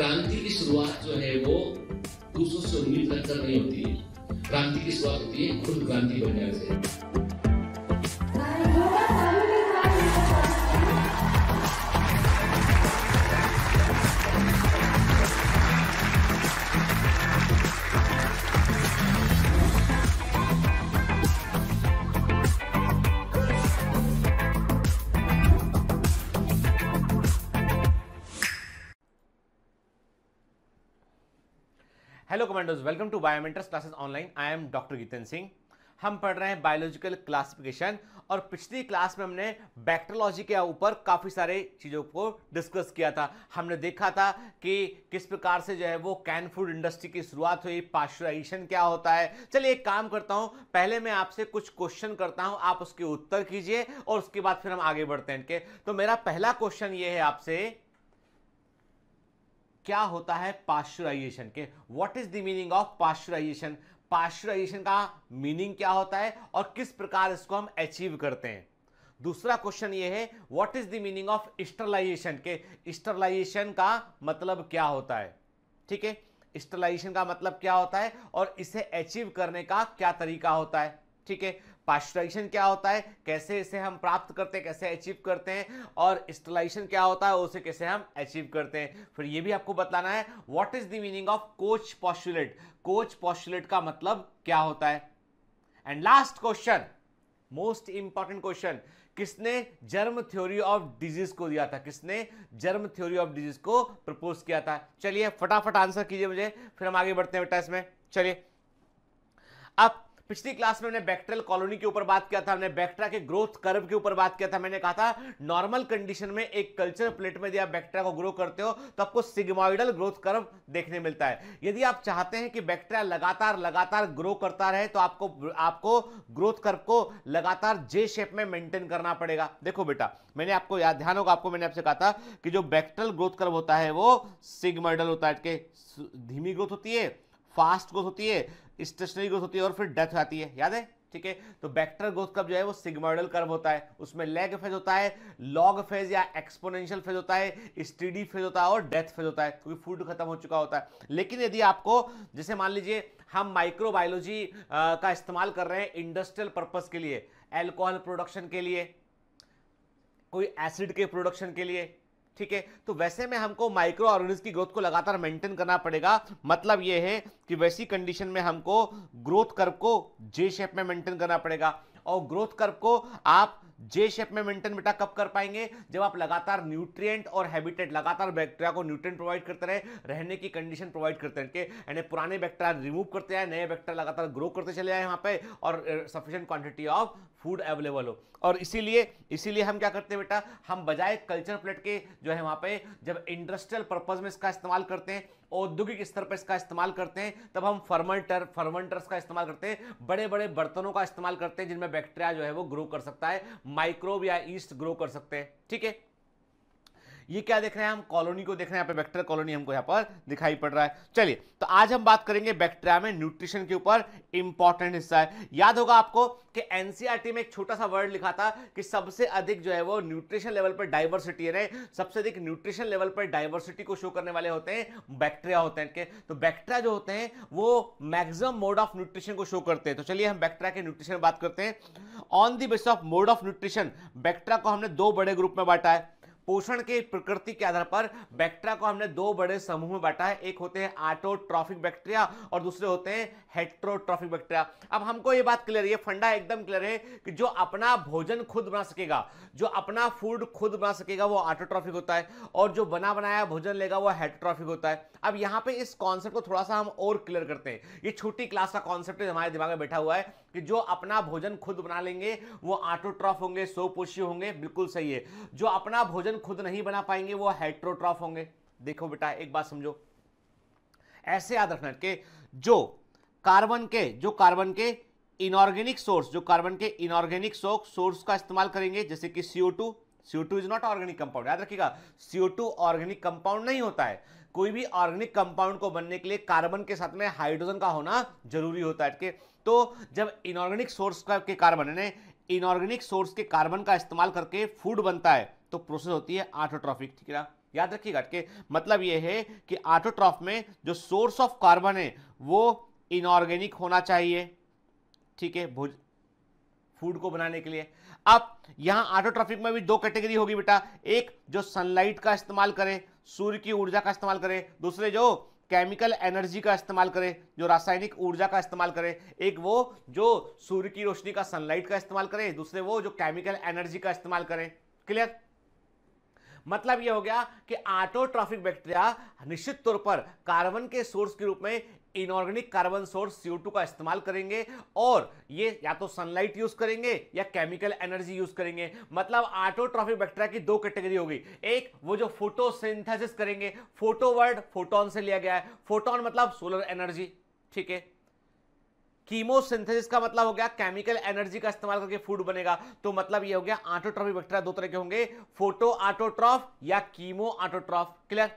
क्रांति की शुरुआत जो है वो दूसरों से उम्मीद रखकर नहीं होती है। क्रांति की शुरुआत होती है खुद क्रांति बनने से। Hello commandos, welcome to Biomentors classes online. I am doctor Geetan Singh. हम पढ़ रहे हैं बायोलॉजिकल क्लासिफिकेशन और पिछली क्लास में हमने बैक्टीरियोलॉजी के ऊपर काफ़ी सारे चीज़ों को डिस्कस किया था। हमने देखा था कि किस प्रकार से जो है वो कैन फूड इंडस्ट्री की शुरुआत हुई, पाश्चराइजेशन क्या होता है। चलिए एक काम करता हूं, पहले मैं आपसे कुछ क्वेश्चन करता हूं, आप उसके उत्तर कीजिए और उसके बाद फिर हम आगे बढ़ते हैं इनके। तो मेरा पहला क्वेश्चन ये है आपसे, क्या होता है पाश्चराइजेशन के? What is the meaning of pasteurisation? Pasteurisation का मीनिंग क्या होता है और किस प्रकार इसको हम अचीव करते हैं? दूसरा क्वेश्चन ये है, what is the meaning of sterilisation के? स्टरलाइजेशन का मतलब क्या होता है? ठीक है, स्टरलाइजेशन का मतलब क्या होता है और इसे अचीव करने का क्या तरीका होता है? ठीक है, पाश्चराइजेशन क्या होता है, कैसे इसे हम प्राप्त करते हैं, कैसे अचीव करते हैं, और स्टरलाइजेशन क्या होता है, उसे कैसे हम अचीव करते हैं। फिर ये भी आपको बताना है what is the meaning of coach postulate. Coach postulate का मतलब क्या होता है? And last question, most important question, किसने जर्म थ्योरी ऑफ डिजीज को दिया था? किसने जर्म थ्योरी ऑफ डिजीज को प्रपोज किया था? चलिए फटाफट आंसर कीजिए मुझे, फिर हम आगे बढ़ते हैं बेटा इसमें। चलिए, अब पिछली क्लास में हमने बैक्टीरियल कॉलोनी के ऊपर बात किया था, हमने बैक्टीरिया के ग्रोथ कर्व के ऊपर बात किया था। मैंने कहा था नॉर्मल कंडीशन में एक कल्चर प्लेट में यदि आप बैक्टीरिया को ग्रो करते हो तो आपको सिग्मोइडल ग्रोथ कर्व देखने मिलता है। यदि आप चाहते हैं कि बैक्टीरिया लगातार ग्रो करता रहे तो आपको ग्रोथ कर्व को लगातार जे शेप में मेंटेन करना पड़ेगा। देखो बेटा, मैंने आपको याद, ध्यान होगा आपको, मैंने आपसे कहा था कि जो बैक्टीरियल ग्रोथ कर्व होता है वो सिग्मोइडल होता है। धीमी ग्रोथ होती है, फास्ट ग्रोथ होती है, स्टेशनरी ग्रोथ होती है और फिर डेथ आती है, याद है? ठीक है, तो बैक्टीरियल ग्रोथ कर्व जो है वो सिग्मोइडल कर्व होता है। उसमें लैग फेज होता है, लॉग फेज या एक्सपोनेंशियल फेज होता है, स्टेडी फेज होता है और डेथ फेज होता है, क्योंकि फूड खत्म हो चुका होता है। लेकिन यदि आपको, जैसे मान लीजिए हम माइक्रोबायोलॉजी का इस्तेमाल कर रहे हैं इंडस्ट्रियल पर्पस के लिए, अल्कोहल प्रोडक्शन के लिए, कोई एसिड के प्रोडक्शन के लिए, ठीक है, तो वैसे में हमको माइक्रो ऑर्गेनिज्म की ग्रोथ को लगातार मेंटेन करना पड़ेगा। मतलब यह है कि वैसी कंडीशन में हमको ग्रोथ कर्व को जे शेप में मेंटेन करना पड़ेगा। और ग्रोथ कर्व को आप जे शेप में मेंटेन बेटा कब कर पाएंगे? जब आप लगातार न्यूट्रिएंट और हैबिटेट, लगातार बैक्टीरिया को न्यूट्रिएंट प्रोवाइड करते रहे, रहने की कंडीशन प्रोवाइड करते रहे, यानी पुराने बैक्टीरिया रिमूव करते जाए, नए बैक्टीरिया लगातार ग्रो करते चले जाए यहाँ पे, और sufficient quantity of food available हो। और इसीलिए हम क्या करते हैं बेटा, हम बजाय कल्चर प्लेट के जो है वहां पे, जब इंडस्ट्रियल पर्पज में इसका इस्तेमाल करते हैं, औद्योगिक स्तर पर इसका इस्तेमाल करते हैं, तब हम फर्मेंटर्स का इस्तेमाल करते हैं, बड़े बड़े बर्तनों का इस्तेमाल करते हैं जिनमें बैक्टीरिया जो है वो ग्रो कर सकता है, माइक्रोब या ईस्ट ग्रो कर सकते हैं। ठीक है, ये क्या देख रहे हैं हम? कॉलोनी को देख रहे हैं, यहाँ पे बैक्टीरियल कॉलोनी हमको यहाँ पर दिखाई पड़ रहा है। चलिए, तो आज हम बात करेंगे बैक्टीरिया में न्यूट्रिशन के ऊपर, इंपॉर्टेंट हिस्सा है। याद होगा आपको कि एनसीईआरटी में एक छोटा सा वर्ड लिखा था कि सबसे अधिक जो है वो न्यूट्रिशन लेवल पर डाइवर्सिटी है, सबसे अधिक न्यूट्रिशन लेवल पर डाइवर्सिटी को शो करने वाले होते हैं बैक्टीरिया होते हैं। तो बैक्टीरिया जो होते हैं वो मैक्सिमम मोड ऑफ न्यूट्रिशन को शो करते हैं। तो चलिए हम बैक्टीरिया के न्यूट्रिशन में बात करते हैं। On the basis of mode of nutrition, bacteria को हमने दो बड़े ग्रुप में बांटा है। पोषण के प्रकृति के आधार पर बैक्टीरिया को हमने दो बड़े समूह में बांटा है। एक होते हैं ऑटोट्रॉफिक बैक्टीरिया और दूसरे होते हैं हेटेरोट्रॉफिक बैक्टीरिया। अब हमको ये बात क्लियर है, ये फंडा एकदम क्लियर है कि जो अपना भोजन खुद बना सकेगा, जो अपना फूड खुद बना सकेगा, वो ऑटोट्रॉफिक होता है, और जो बना बनाया भोजन लेगा वो हेटेरोट्रॉफिक होता है। अब यहाँ पे इस कॉन्सेप्ट को थोड़ा सा हम और क्लियर करते हैं। ये छोटी क्लास का कॉन्सेप्ट हमारे दिमाग में बैठा हुआ है कि जो अपना भोजन खुद बना लेंगे वो ऑटोट्रॉफ होंगे, स्वपोषी होंगे, बिल्कुल सही है। जो अपना भोजन खुद नहीं बना पाएंगे वो हेटेरोट्रॉफ होंगे। देखो बेटा, एक बात समझो, ऐसे याद रखना कि जो कार्बन के इनऑर्गेनिक सोर्स, जो कार्बन के इनऑर्गेनिक सोर्स का इस्तेमाल करेंगे, जैसे कि CO2 is not organic compound, याद रखिएगा, CO2 ऑर्गेनिक कंपाउंड नहीं होता है। कोई भी ऑर्गेनिक कंपाउंड को बनने के लिए कार्बन के साथ में हाइड्रोजन का होना जरूरी होता है। तो जब इनऑर्गेनिक सोर्स के कार्बन, इनऑर्गेनिक सोर्स के कार्बन का इस्तेमाल करके फूड बनता है तो प्रोसेस होती है ऑटोट्रॉफिक। ठीक है, याद रखिएगा कि मतलब ये है कि ऑटोट्रॉफ में जो सोर्स ऑफ कार्बन है वो इनऑर्गेनिक होना चाहिए, ठीक है, फूड को बनाने के लिए। अब यहां ऑटोट्रॉफिक में भी दो कैटेगरी होगी बेटा, एक जो सनलाइट का इस्तेमाल करे, सूर्य की ऊर्जा का इस्तेमाल करे, दूसरे जो केमिकल एनर्जी का इस्तेमाल करे, जो रासायनिक ऊर्जा का इस्तेमाल करे। एक वो जो सूर्य की रोशनी का, सनलाइट का इस्तेमाल करे, दूसरे वो जो केमिकल एनर्जी का इस्तेमाल करे। क्लियर? मतलब यह हो गया कि ऑटोट्रॉफिक बैक्टीरिया निश्चित तौर पर कार्बन के सोर्स के रूप में इनऑर्गेनिक कार्बन सोर्स CO2 का इस्तेमाल करेंगे, और ये या तो सनलाइट यूज करेंगे या केमिकल एनर्जी यूज करेंगे। मतलब ऑटोट्रॉफिक बैक्टीरिया की दो कैटेगरी होगी, एक वो जो फोटोसिंथेसिस करेंगे, फोटो वर्ड फोटोन से लिया गया है, फोटोन मतलब सोलर एनर्जी, ठीक है। कीमोसिंथेसिस का मतलब हो गया केमिकल एनर्जी का इस्तेमाल करके फूड बनेगा। तो मतलब ये हो गया ऑटोट्रॉफिक बैक्टीरिया दो तरह के होंगे, फोटो ऑटोट्रॉफ या कीमो ऑटोट्रॉफ। क्लियर?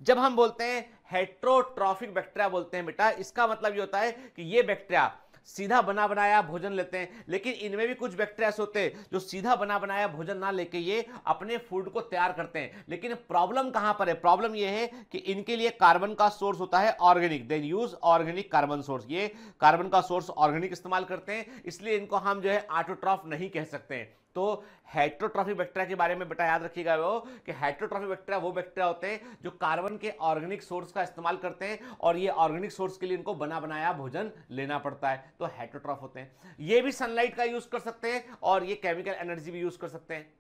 जब हम बोलते हैं हेट्रोट्रॉफिक बैक्टीरिया बोलते हैं बेटा, इसका मतलब ये होता है कि ये बैक्टीरिया सीधा बना बनाया भोजन लेते हैं, लेकिन इनमें भी कुछ बैक्टीरिया होते हैं जो सीधा बना बनाया भोजन ना लेके ये अपने फूड को तैयार करते हैं। लेकिन प्रॉब्लम कहां पर है? प्रॉब्लम ये है कि इनके लिए कार्बन का सोर्स होता है organic, then use organic carbon source. ये कार्बन का सोर्स ऑर्गेनिक इस्तेमाल करते हैं, इसलिए इनको हम जो है ऑटोट्रॉफ नहीं कह सकते हैं। तो हेट्रोट्रॉफिक बैक्टीरिया के बारे में बेटा याद रखिएगा वो कि हेट्रोट्रॉफिक बैक्टीरिया वो बैक्टीरिया होते हैं जो कार्बन के ऑर्गेनिक सोर्स का इस्तेमाल करते हैं, और ये ऑर्गेनिक सोर्स के लिए इनको बना बनाया भोजन लेना पड़ता है, तो हेट्रोट्रॉफ होते हैं। ये भी सनलाइट का यूज कर सकते हैं और ये केमिकल एनर्जी भी यूज कर सकते हैं।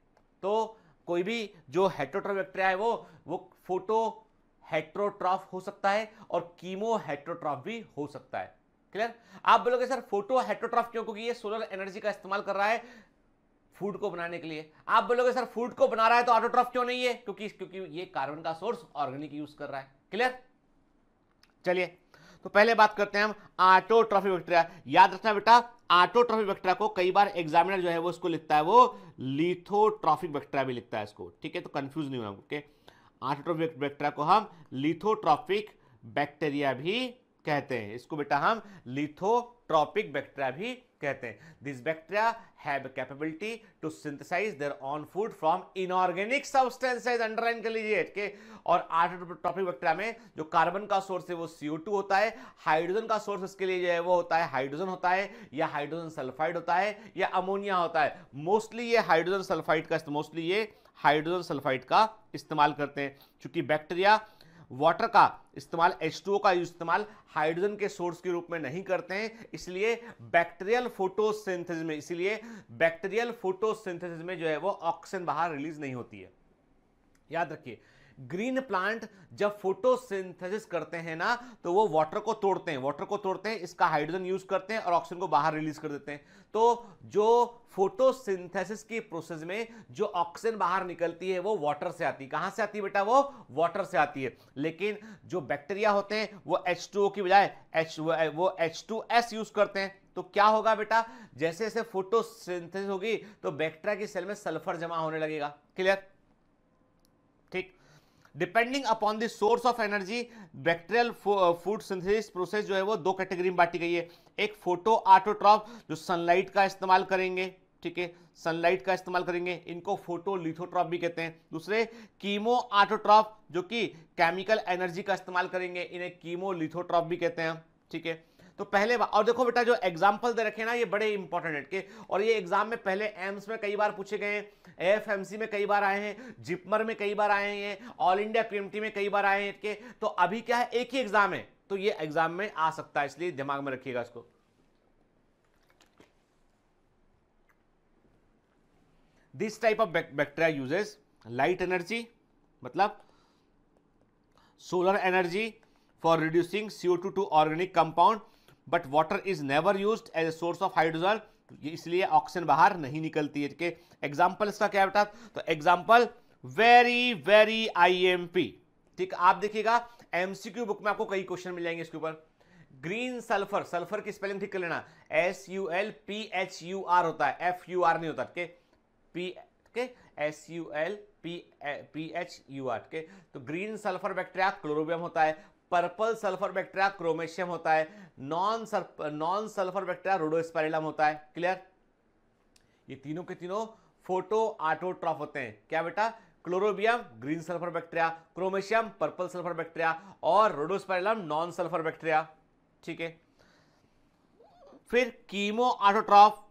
तो कोई भी जो हेट्रोट्रॉफिक बैक्टीरिया है वो फोटो हेट्रोट्रॉफ हो सकता है और कीमो हेट्रोट्रॉफ भी हो सकता है। क्लियर? आप बोलोगे सर फोटो हेट्रोट्रॉफ क्यों? क्योंकि ये सोलर एनर्जी का इस्तेमाल कर रहा है फूड को बनाने के लिए। आप बोलोगे सर फूड को बना रहा है तो ऑटोट्रॉफ क्यों नहीं है? क्योंकि ये कार्बन का सोर्स ऑर्गेनिक यूज कर रहा है। क्लियर? चलिए तो पहले बात करते हैं हम ऑटोट्रॉफिक बैक्टीरिया। याद रखना बेटा, ऑटोट्रॉफिक बैक्टीरिया को कई बार एग्जामिनर जो है वो इसको लिखता है वो लिथोट्रॉफिक बैक्टीरिया भी लिखता है इसको, ठीक है, तो कंफ्यूज नहीं होना। ओके, ऑटोट्रॉफिक बैक्टीरिया को हम लिथोट्रॉफिक बैक्टीरिया भी कहते हैं, इसको बेटा हम लिथोट्रॉपिक बैक्टीरिया भी कहते हैं। This bacteria have capability to synthesise their own food from inorganic substances, underline कर लीजिए के। और ऑटोट्रॉपिक बैक्टीरिया में जो कार्बन का सोर्स है वो CO2 होता है, हाइड्रोजन का सोर्स इसके लिए जो है वो होता है हाइड्रोजन होता है, या हाइड्रोजन सल्फाइड होता है, या अमोनिया होता है। मोस्टली ये हाइड्रोजन सल्फाइड का इस्तेमाल करते हैं, क्योंकि बैक्टीरिया वाटर का इस्तेमाल, H2O का इस्तेमाल हाइड्रोजन के सोर्स के रूप में नहीं करते हैं, इसलिए बैक्टीरियल फोटोसिंथेसिस में जो है वो ऑक्सीजन बाहर रिलीज नहीं होती है। याद रखिए, ग्रीन प्लांट जब फोटोसिंथेसिस करते हैं ना तो वो वाटर को तोड़ते हैं, इसका हाइड्रोजन यूज करते हैं और ऑक्सीजन को बाहर रिलीज कर देते हैं। तो जो फोटोसिंथेसिस की प्रोसेस में जो ऑक्सीजन बाहर निकलती है वो वाटर से आती है। कहां से आती है बेटा? वो वाटर से आती है। लेकिन जो बैक्टीरिया होते हैं वो H2O की बजाय वो H2S यूज करते हैं। तो क्या होगा बेटा? जैसे जैसे फोटोसिंथेसिस होगी तो बैक्टीरिया की सेल में सल्फर जमा होने लगेगा। क्लियर? ठीक। Depending upon the source of energy, bacterial food synthesis process जो है वो दो कैटेगरी में बांटी गई है। एक फोटो ऑटोट्रॉफ जो सनलाइट का इस्तेमाल करेंगे, ठीक है, सनलाइट का इस्तेमाल करेंगे, इनको फोटो लिथोट्रॉफ भी कहते हैं। दूसरे कीमो ऑटोट्रॉफ जो कि केमिकल एनर्जी का इस्तेमाल करेंगे, इन्हें कीमो लिथोट्रॉफ भी कहते हैं। ठीक है, तो पहले और देखो बेटा जो एग्जाम्पल दे रखे ना ये बड़े इंपॉर्टेंट है के, और ये एग्जाम में पहले एम्स में कई बार पूछे गए हैं, AFMC में कई बार आए हैं, जिपमर में कई बार आए हैं, ऑल इंडिया PMT में कई बार आए हैं के। तो अभी क्या है, एक ही एग्जाम है तो ये एग्जाम में आ सकता है, इसलिए दिमाग में रखिएगा इसको। This type of bacteria uses light energy, मतलब solar energy for reducing CO2 to organic compound, but water is never used as a source of hydrogen, इसलिए ऑक्सीजन बाहर नहीं निकलती है। के एग्जांपल इसका क्या बेटा? तो एग्जांपल वेरी IMP। ठीक, आप देखिएगा MCQ बुक में आपको कई क्वेश्चन मिल जाएंगे इसके ऊपर। ग्रीन सल्फर, सल्फर की स्पेलिंग ठीक कर लेना, SULPHUR होता है, FUR नहीं होता। के SULPHUR के। तो ग्रीन सल्फर बैक्टीरिया क्लोरोबियम होता है, पर्पल सल्फर बैक्टीरिया क्रोमेशियम होता है, नॉन सल्फर बैक्टीरिया रोडोस्पाइरिलम होता है। क्लियर? ये तीनों के तीनों फोटो ऑटोट्रॉफ होते हैं। क्या बेटा? Chlorobium green sulphur bacteria, chromatium purple sulphur bacteria और रोडोस्पाइरलम नॉन सल्फर बैक्टीरिया। ठीक है, फिर chemo autotroph,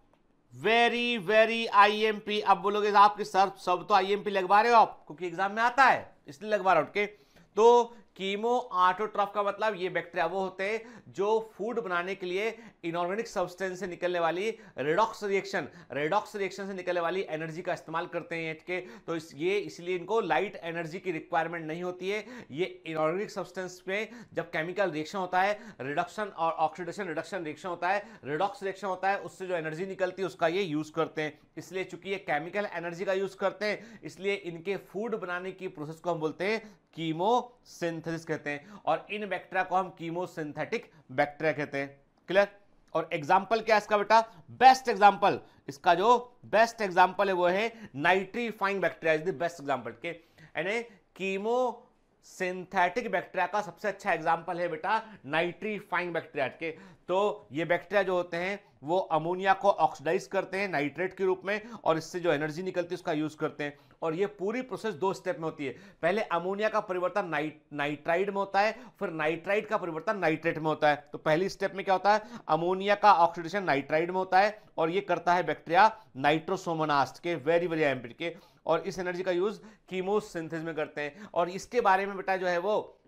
very very IMP. अब बोलोगे साहब कि सर सब तो आईएमपी लगवा रहे हो आप क्योंकि एग्जाम में आता है इसलिए लगवा रहे हो। ओके, तो कीमो ऑटोट्रॉफ का मतलब ये बैक्टीरिया वो होते हैं जो फूड बनाने के लिए इनऑर्गेनिक सब्सटेंस से निकलने वाली रेडॉक्स रिएक्शन से निकलने वाली एनर्जी का इस्तेमाल करते हैं। के तो ये इसलिए इनको लाइट एनर्जी की रिक्वायरमेंट नहीं होती है। ये इनऑर्गेनिक सब्सटेंस में जब केमिकल रिएक्शन होता है, रिडक्शन और ऑक्सीडेशन रिडक्शन रिएक्शन होता है, रेडॉक्स रिएक्शन होता है, उससे जो एनर्जी निकलती है उसका ये यूज करते हैं। इसलिए चूंकि ये केमिकल एनर्जी का यूज करते हैं इसलिए इनके फूड बनाने की प्रोसेस को हम बोलते हैं कीमोसिंथेसिस कहते हैं, और इन बैक्टीरिया को हम कीमोसिंथेटिक बैक्टीरिया कहते हैं। क्लियर? और एग्जाम्पल क्या है इसका बेटा? बेस्ट एग्जाम्पल, इसका जो बेस्ट एग्जाम्पल है वो है nitrifying bacteria is the best example के। यानी कीमोसिंथेटिक बैक्टीरिया का सबसे अच्छा एग्जाम्पल है बेटा नाइट्रीफाइंग बैक्टीरिया के। तो ये बैक्टीरिया जो होते हैं वो अमोनिया को ऑक्सीडाइज करते हैं नाइट्रेट के रूप में और इससे जो एनर्जी निकलती है उसका यूज करते हैं। और ये पूरी प्रोसेस 2 स्टेप में होती है। पहले अमोनिया का परिवर्तन नाइट्राइड में होता है, फिर नाइट्राइड का परिवर्तन नाइट्रेट में होता है। तो पहली स्टेप में क्या होता है? अमोनिया का ऑक्सीडेशन नाइट्राइड में होता है और ये करता है बैक्टीरिया नाइट्रोसोमोनास्ट के, वेरी वेरी इंपॉर्टेंट के, और इस एनर्जी का यूज कीमोसिंथेसिस में करते हैं। और इसके बारे में बेटा जो है वो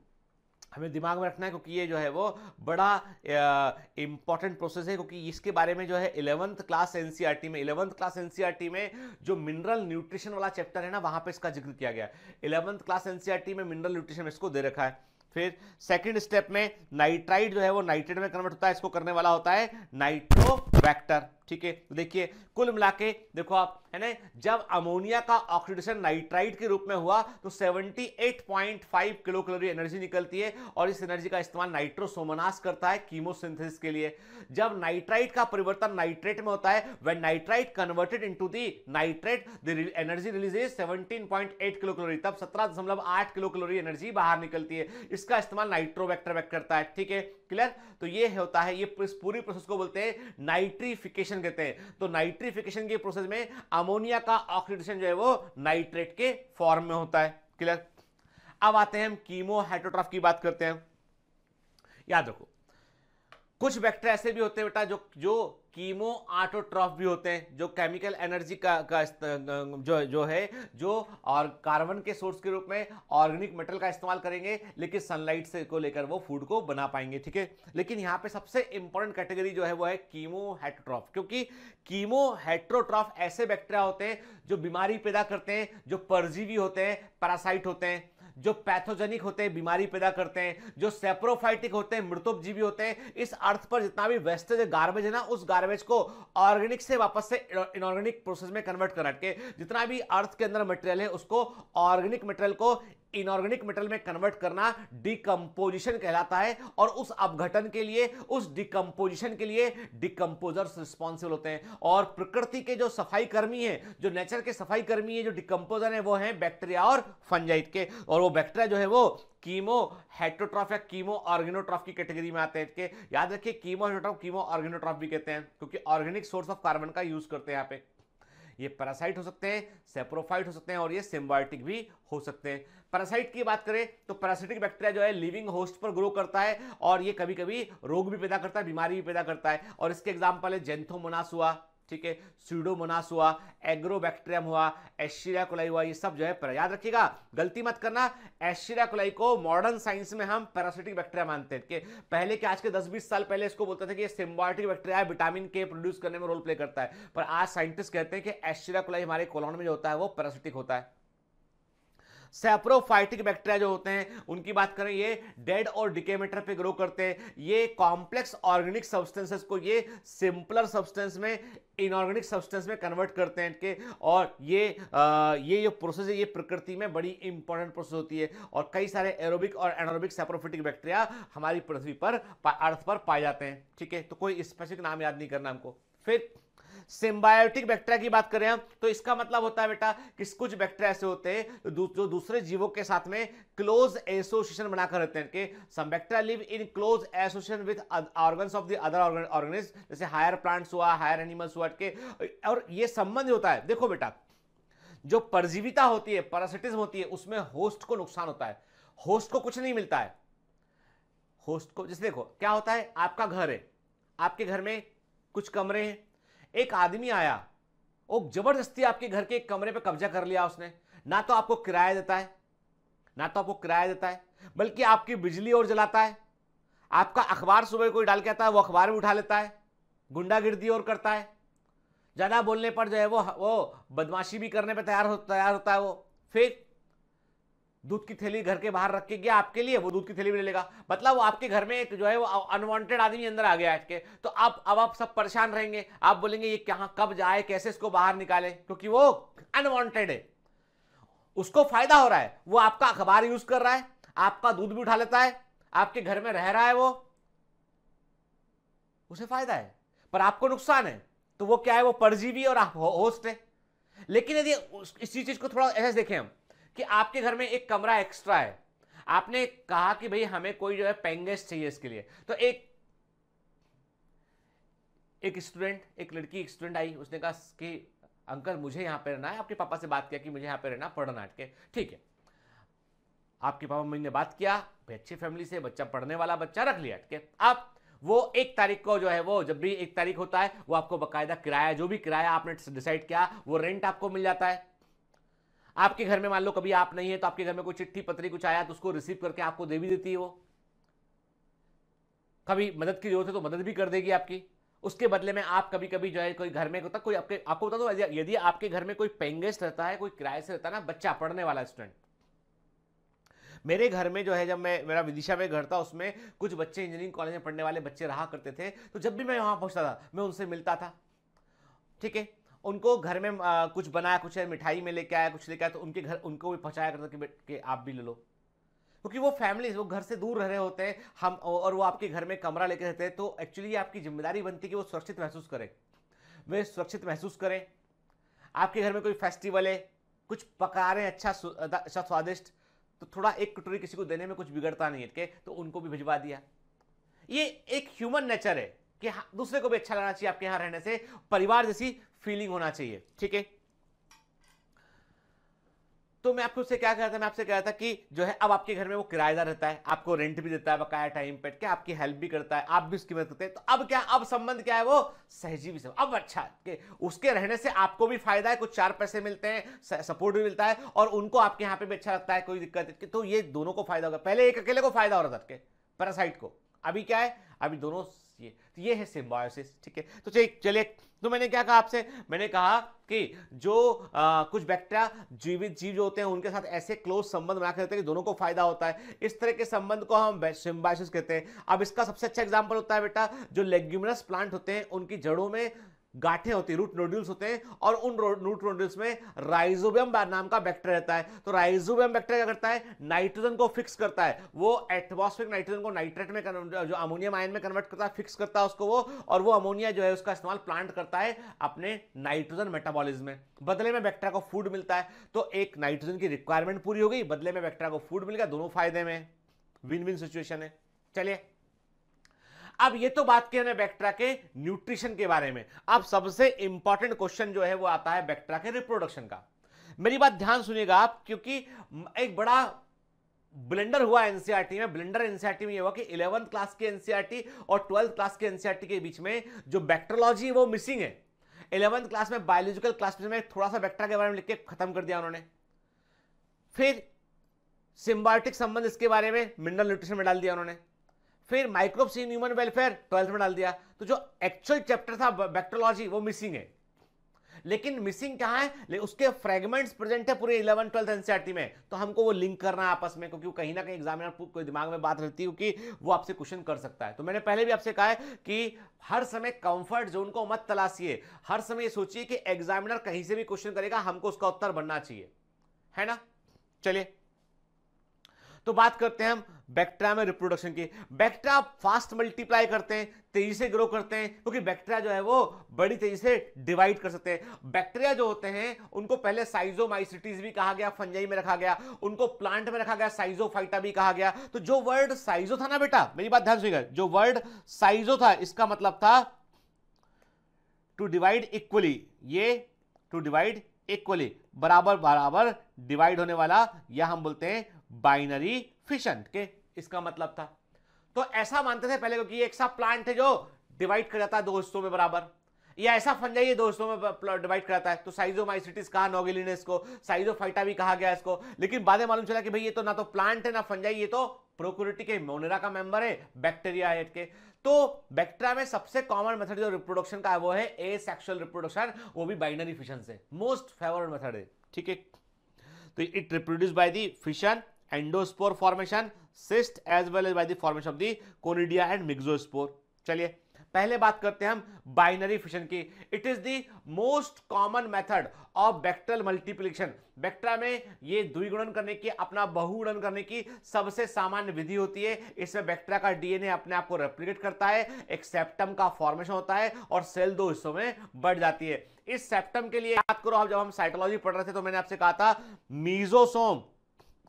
हमें दिमाग में रखना है क्योंकि ये जो है वो बड़ा इंपॉर्टेंट प्रोसेस है, क्योंकि इसके बारे में जो है 11th क्लास एनसीईआरटी में जो मिनरल न्यूट्रिशन वाला चैप्टर है ना वहां पे इसका जिक्र किया गया है। 11th क्लास एनसीईआरटी में मिनरल न्यूट्रिशन इसको दे रखा है। फिर सेकंड स्टेप में नाइट्राइड जो है वो नाइट्रेट में कन्वर्ट होता है, इसको करने वाला होता है नाइट्रोबैक्टर। ठीक है, तो देखिए कुल मिला के देखो आप, है ना, जब अमोनिया का ऑक्सीडेशन नाइट्राइड के रूप में हुआ तो 78.5 किलो कैलोरी एनर्जी निकलती है और इस एनर्जी का इस्तेमाल नाइट्रोसोमोनास करता है कीमोसिंथेसिस के लिए। जब नाइट्राइड का परिवर्तन नाइट्रेट में होता है, when nitride converted into the nitrate the energy release is 17.8 kilo calorie, तब 17.8 किलो कैलोरी एनर्जी बाहर निकलती है। इसका इस्तेमाल नाइट्रोबैक्टर करता है। ठीक है, क्लियर? तो ये होता है, ये पूरी प्रोसेस को बोलते हैं नाइट्रिफिकेशन कहते हैं। तो नाइट्रिफिकेशन की प्रोसेस में अमोनिया का ऑक्सीडेशन जो है वो नाइट्रेट के फॉर्म में होता है। क्लियर? अब आते हैं हम कीमो हेटेरोट्रॉफ की बात करते हैं। याद रखो कुछ बैक्टीरिया ऐसे भी होते हैं बेटा जो कीमो ऑटोट्रॉफ भी होते हैं, जो केमिकल एनर्जी जो है जो और कार्बन के सोर्स के रूप में ऑर्गेनिक मेटल का इस्तेमाल करेंगे लेकिन सनलाइट से को लेकर वो फूड को बना पाएंगे। ठीक है, लेकिन यहाँ पे सबसे इंपॉर्टेंट कैटेगरी जो है वो है कीमो हेटेरोट्रॉफ, क्योंकि कीमो हेटेरोट्रॉफ ऐसे बैक्टीरिया होते हैं जो बीमारी पैदा करते हैं, जो परजीवी होते हैं, पैरासाइट होते हैं, जो पैथोजेनिक होते हैं, बीमारी पैदा करते हैं, जो सेप्रोफाइटिक होते हैं, मृतोपजीवी होते हैं। इस अर्थ पर जितना भी वेस्टेज गार्बेज है ना, उस गार्बेज को ऑर्गेनिक से वापस से इनऑर्गेनिक प्रोसेस में कन्वर्ट करके जितना भी अर्थ के अंदर मटेरियल है उसको ऑर्गेनिक मटेरियल को इनऑर्गेनिक मेटल में कन्वर्ट करना डिकम्पोजिशन कहलाता है। और उस अपघटन के लिए, उस डिकम्पोजिशन के लिए डिकम्पोजर्स रिस्पॉन्सिबल होते हैं। और प्रकृति के जो सफाई कर्मी है, जो नेचर के सफाई कर्मी है, जो डिकम्पोजर है, वो है बैक्टीरिया और फंजाइट के। और वो बैक्टीरिया जो है वो कीमो हेटेरोट्रॉफ या कीमो ऑर्गेनोट्रॉफ की कैटेगरी में आते हैं। याद रखिए कीमो हेटेरोट्रॉफ कीमो ऑर्गेनोट्रॉफ भी कहते हैं क्योंकि ऑर्गेनिक सोर्स ऑफ कार्बन का यूज करते हैं यहाँ पे। ये पैरासाइट हो सकते हैं, सेप्रोफाइट हो सकते हैं और ये सिम्बायोटिक भी हो सकते हैं। पैरासाइट की बात करें तो पैरासिटिक बैक्टीरिया जो है लिविंग होस्ट पर ग्रो करता है और ये कभी कभी रोग भी पैदा करता है, बीमारी भी पैदा करता है। और इसके एग्जाम्पल है जेंथोमोनास हुआ, ठीक है, स्यूडोमोनास हुआ, एग्रोबैक्टीरियम हुआ, एस्चेरिया कोलाई हुआ, ये सब जो है। याद रखिएगा, गलती मत करना, एस्चेरिया कोलाई को मॉडर्न साइंस में हम पैरासिटिक बैक्टीरिया मानते हैं कि पहले के आज के 10-20 साल पहले इसको बोलते थे कि ये सिम्बायोटिक बैक्टीरिया है, विटामिन के प्रोड्यूस करने में रोल प्ले करता है। पर आज साइंटिस्ट कहते हैं कि एस्चेरिया कोलाई हमारे कोलोन में जो होता है वो पैरासिटिक होता है। सेप्रोफाइटिक बैक्टीरिया जो होते हैं उनकी बात करें, ये डेड और डिके मैटर पे ग्रो करते हैं। ये कॉम्प्लेक्स ऑर्गेनिक सब्सटेंसेस को ये सिंपलर सब्सटेंस में, इनऑर्गेनिक सब्सटेंस में कन्वर्ट करते हैं इनके। और ये जो प्रोसेस है ये प्रकृति में बड़ी इंपॉर्टेंट प्रोसेस होती है। और कई सारे एरोबिक और एनारोबिक सेप्रोफिटिक बैक्टीरिया हमारी पृथ्वी पर, अर्थ पर पाए जाते हैं। ठीक है, तो कोई स्पेसिफिक नाम याद नहीं करना हमको। फिर सिम्बायोटिक बैक्टीरिया की बात करें हम तो इसका मतलब होता है बेटा कि कुछ बैक्टीरिया ऐसे होते हैं जो दूसरे जीवों के साथ में क्लोज एसोसिएशन बनाकर रहते हैं कि some bacteria live in close association with organs of the other organism, जैसे हायर प्लांट्स हुआ, हायर एनिमल्स हुआ के। और ये संबंध होता है, देखो बेटा जो परजीविता होती है, पैरासिटिज्म होती है, उसमें होस्ट को नुकसान होता है, होस्ट को कुछ नहीं मिलता है। होस्ट को, जैसे देखो क्या होता है, आपका घर है, आपके घर में कुछ कमरे हैं, एक आदमी आया, वो जबरदस्ती आपके घर के एक कमरे पे कब्जा कर लिया उसने, ना तो आपको किराया देता है, ना तो आपको किराया देता है, बल्कि आपकी बिजली और जलाता है, आपका अखबार सुबह कोई डाल के आता है वो अखबार भी उठा लेता है, गुंडागिर्दी और करता है, ज्यादा बोलने पर जो है वो बदमाशी भी करने पे तैयार होता है वो। फिर दूध की थैली घर के बाहर रख के गया आपके लिए, वो दूध की थैली भी ले लेगा, मतलब वो आपके घर में एक जो है वो अनवांटेड आदमी अंदर आ गया है के, तो अब आप सब परेशान रहेंगे, आप बोलेंगे ये कहाँ कब जाए, कैसे इसको बाहर निकाले, क्योंकि वो अनवांटेड है, उसको फायदा हो रहा है, वो आपका अखबार यूज कर रहा है, आपका दूध भी उठा लेता है, आपके घर में रह रहा है, वो उसे फायदा है, पर आपको नुकसान है, तो वो क्या है, वो परजीवी और आप होस्ट है। लेकिन यदि इसी चीज को थोड़ा ऐसे देखें हम कि आपके घर में एक कमरा एक्स्ट्रा है, आपने कहा कि भाई हमें कोई जो है पेइंग गेस्ट चाहिए इसके लिए, तो एक स्टूडेंट, एक लड़की स्टूडेंट आई, उसने कहा कि अंकल मुझे यहां पे रहना है, आपके पापा से बात किया कि मुझे यहां पे रहना, पढ़ना है, ठीक है, आपके पापा मम्मी ने बात किया, अच्छी फैमिली से बच्चा, पढ़ने वाला बच्चा रख लिया, ठीक है। अब वो 1 तारीख को जो है, वो जब भी 1 तारीख होता है, वो आपको बकायदा किराया, जो भी किराया आपने डिसाइड किया, वो रेंट आपको मिल जाता है। आपके घर में मान लो कभी आप नहीं है, तो आपके घर में कोई चिट्ठी पत्री कुछ आया, तो उसको रिसीव करके आपको दे भी देती है वो, कभी मदद की जरूरत है तो मदद भी कर देगी आपकी, उसके बदले में आप कभी कभी जो है कोई घर में होता, कोई आपको बता दो, यदि आपके घर में कोई पेइंग गेस्ट रहता है, कोई किराए से रहता है ना, बच्चा पढ़ने वाला स्टूडेंट, मेरे घर में जो है, जब मेरा विदिशा में घर था, उसमें कुछ बच्चे इंजीनियरिंग कॉलेज में पढ़ने वाले बच्चे रहा करते थे, तो जब भी मैं वहां पहुंचता था मैं उनसे मिलता था, ठीक है, उनको घर में कुछ बनाया, कुछ मिठाई में लेके आया, कुछ लेके आया, तो उनके घर उनको भी पहुंचाया करता कि आप भी ले लो, क्योंकि वो फैमिली, वो घर से दूर रह रहे होते हैं, हम और वो आपके घर में कमरा लेके रहते हैं, तो एक्चुअली आपकी जिम्मेदारी बनती है कि वो सुरक्षित महसूस करें, वे सुरक्षित महसूस करें। आपके घर में कोई फेस्टिवल है, कुछ पका रहे हैं अच्छा स्वादिष्ट, तो थोड़ा एक कटोरी किसी को देने में कुछ बिगड़ता नहीं है, तो उनको भी भिजवा दिया। ये एक ह्यूमन नेचर है कि दूसरे को भी अच्छा लगना चाहिए, आपके यहां रहने से परिवार जैसी फीलिंग होना चाहिए, ठीक है। तो मैं आपको क्या कह रहा था, मैं आपसे कह रहा था कि जो है अब आपके घर में वो किराएदार रहता है, आपको रेंट भी देता है बकाया टाइम पे, क्या आपकी हेल्प भी करता है, आप भी उसकी मदद करते हैं, तो अब क्या, अब संबंध क्या है, वो सहजीवी संबंध। अब अच्छा कि उसके रहने से आपको भी फायदा है, कुछ 4 पैसे मिलते हैं, सपोर्ट भी मिलता है, और उनको आपके यहाँ पे भी अच्छा लगता है, कोई दिक्कत है, तो ये दोनों को फायदा होगा। पहले एक अकेले को फायदा हो रहा था पैरासाइट को, अभी क्या है, अभी दोनों ये है सिम्बायोसिस, ठीक है। तो चलिए, तो मैंने क्या कहा आपसे, मैंने कहा कि जो कुछ बैक्टीरिया जीवित जीव जो होते हैं उनके साथ ऐसे क्लोज संबंध बना के रहते हैं कि दोनों को फायदा होता है, इस तरह के संबंध को हम सिम्बायोसिस कहते हैं। अब इसका सबसे अच्छा एग्जांपल होता है बेटा, जो लेग्यूमिनस प्लांट होते हैं, उनकी जड़ों में गांठें होती है, रूट नोड्यूल्स होते हैं, और उन रूट नोड्यूल्स में राइजोबियम नाम का बैक्टीरिया रहता है। तो राइजोबियम बैक्टीरिया क्या करता है, नाइट्रोजन को फिक्स करता है, वो एटमॉस्फेरिक नाइट्रोजन को नाइट्रेट में जो अमोनियम आयन में कन्वर्ट करता है, फिक्स करता है उसको वो, और वो अमोनिया जो है उसका इस्तेमाल प्लांट करता है अपने नाइट्रोजन मेटाबॉलिज्म में, बदले में बैक्टीरिया को फूड मिलता है। तो एक नाइट्रोजन की रिक्वायरमेंट पूरी हो गई, बदले में बैक्टीरिया को फूड मिल गया, दोनों फायदे में, विन विन सिचुएशन है। चलिए, अब ये तो बात की हमने बैक्टीरिया के न्यूट्रिशन के बारे में। अब सबसे इंपॉर्टेंट क्वेश्चन जो है वो आता है बैक्टीरिया के रिप्रोडक्शन का। मेरी बात ध्यान सुनिएगा आप, क्योंकि एक बड़ा ब्लेंडर हुआ एनसीईआरटी में। ब्लेंडर एनसीईआरटी में ये हुआ कि 11th क्लास के एनसीईआरटी और 12th क्लास के एनसीईआरटी के बीच में जो बैक्टीरियोलॉजी वो मिसिंग है। 11th क्लास में बायोलॉजिकल क्लास में थोड़ा सा बैक्टीरिया के बारे में लिख के खत्म कर दिया उन्होंने, फिर सिम्बायोटिक संबंध इसके बारे में मिनरल न्यूट्रिशन में डाल दिया उन्होंने, फिर microbes in human welfare 12th में डाल दिया। तो जो एक्चुअल चैप्टर था बैक्टीरियोलॉजी वो मिसिंग है। लेकिन मिसिंग कहां है, उसके फ्रेगमेंट्स प्रेजेंट है पूरे 11th 12th एनसीईआरटी में, तो हमको वो लिंक करना है आपस में, क्योंकि कहीं ना कहीं एग्जामिनर कोई दिमाग में बात रहती है, क्योंकि वो आपसे क्वेश्चन कर सकता है। तो मैंने पहले भी आपसे कहा है कि हर समय कंफर्ट जोन को मत तलाशिए, हर समय सोचिए कि एग्जामिनर कहीं से भी क्वेश्चन करेगा, हमको उसका उत्तर बनना चाहिए, है ना। चलिए, तो बात करते हैं हम बैक्टीरिया में रिप्रोडक्शन की। बैक्टीरिया फास्ट मल्टीप्लाई करते हैं, तेजी से ग्रो करते हैं, क्योंकि बैक्टीरिया जो है वो बड़ी तेजी से डिवाइड कर सकते हैं। बैक्टीरिया जो होते हैं उनको पहले साइजोमाइसिटीज भी कहा गया, फंजाई में रखा गया, उनको प्लांट में रखा गया, साइजोफाइटा भी कहा गया। तो जो वर्ड साइजो था ना बेटा, मेरी बात ध्यान सुनिएगा, जो वर्ड साइजो था इसका मतलब था टू डिवाइड इक्वली, ये टू डिवाइड इक्वली बराबर बराबर डिवाइड होने वाला, या हम बोलते हैं बाइनरी फिशन के, इसका मतलब था। तो ऐसा मानते थे पहले क्योंकि एक सा प्लांट है जो डिवाइड कर जाता है दो हिस्सों में बराबर, या ऐसा फंजाई है दो हिस्सों में डिवाइड कराता है। तो साइजोमाइसिटिस कहा नोगेलिनेस को, साइजोफाइटा भी कहा गया इसको। लेकिन बाद में मालूम चला कि भाई ये तो ना तो प्लांट है ना फंजाई, ये तो प्रोकैरियोटिक है, मोनेरा का मेंबर है, बैक्टीरिया है के। तो बैक्टीरिया में सबसे कॉमन मेथड जो रिप्रोडक्शन का है वो है एसेक्सुअल रिप्रोडक्शन, वो भी बाइनरी फिशन से, मोस्ट फेवर्ड मेथड है, ठीक है। तो it reproduce by the fission, endospore formation, cyst as well as by the formation of the conidia and myxospore. चलिए पहले बात करते हैं हम बाइनरी फिशन की। It is the most common method of bacterial multiplication. Bacteria में ये द्विगुणन करने की, अपना बहुगुणन करने की सबसे सामान्य विधि होती है। इसमें बैक्टीरिया का डीएनए अपने आप को रेप्लिकेट करता है, एक सेप्टम का फॉर्मेशन होता है और सेल दो हिस्सों में बढ़ जाती है। इस सेप्टम के लिए याद करो, आप जब हम साइटोलॉजी पढ़ रहे थे तो मैंने आपसे कहा था मीजोसोम,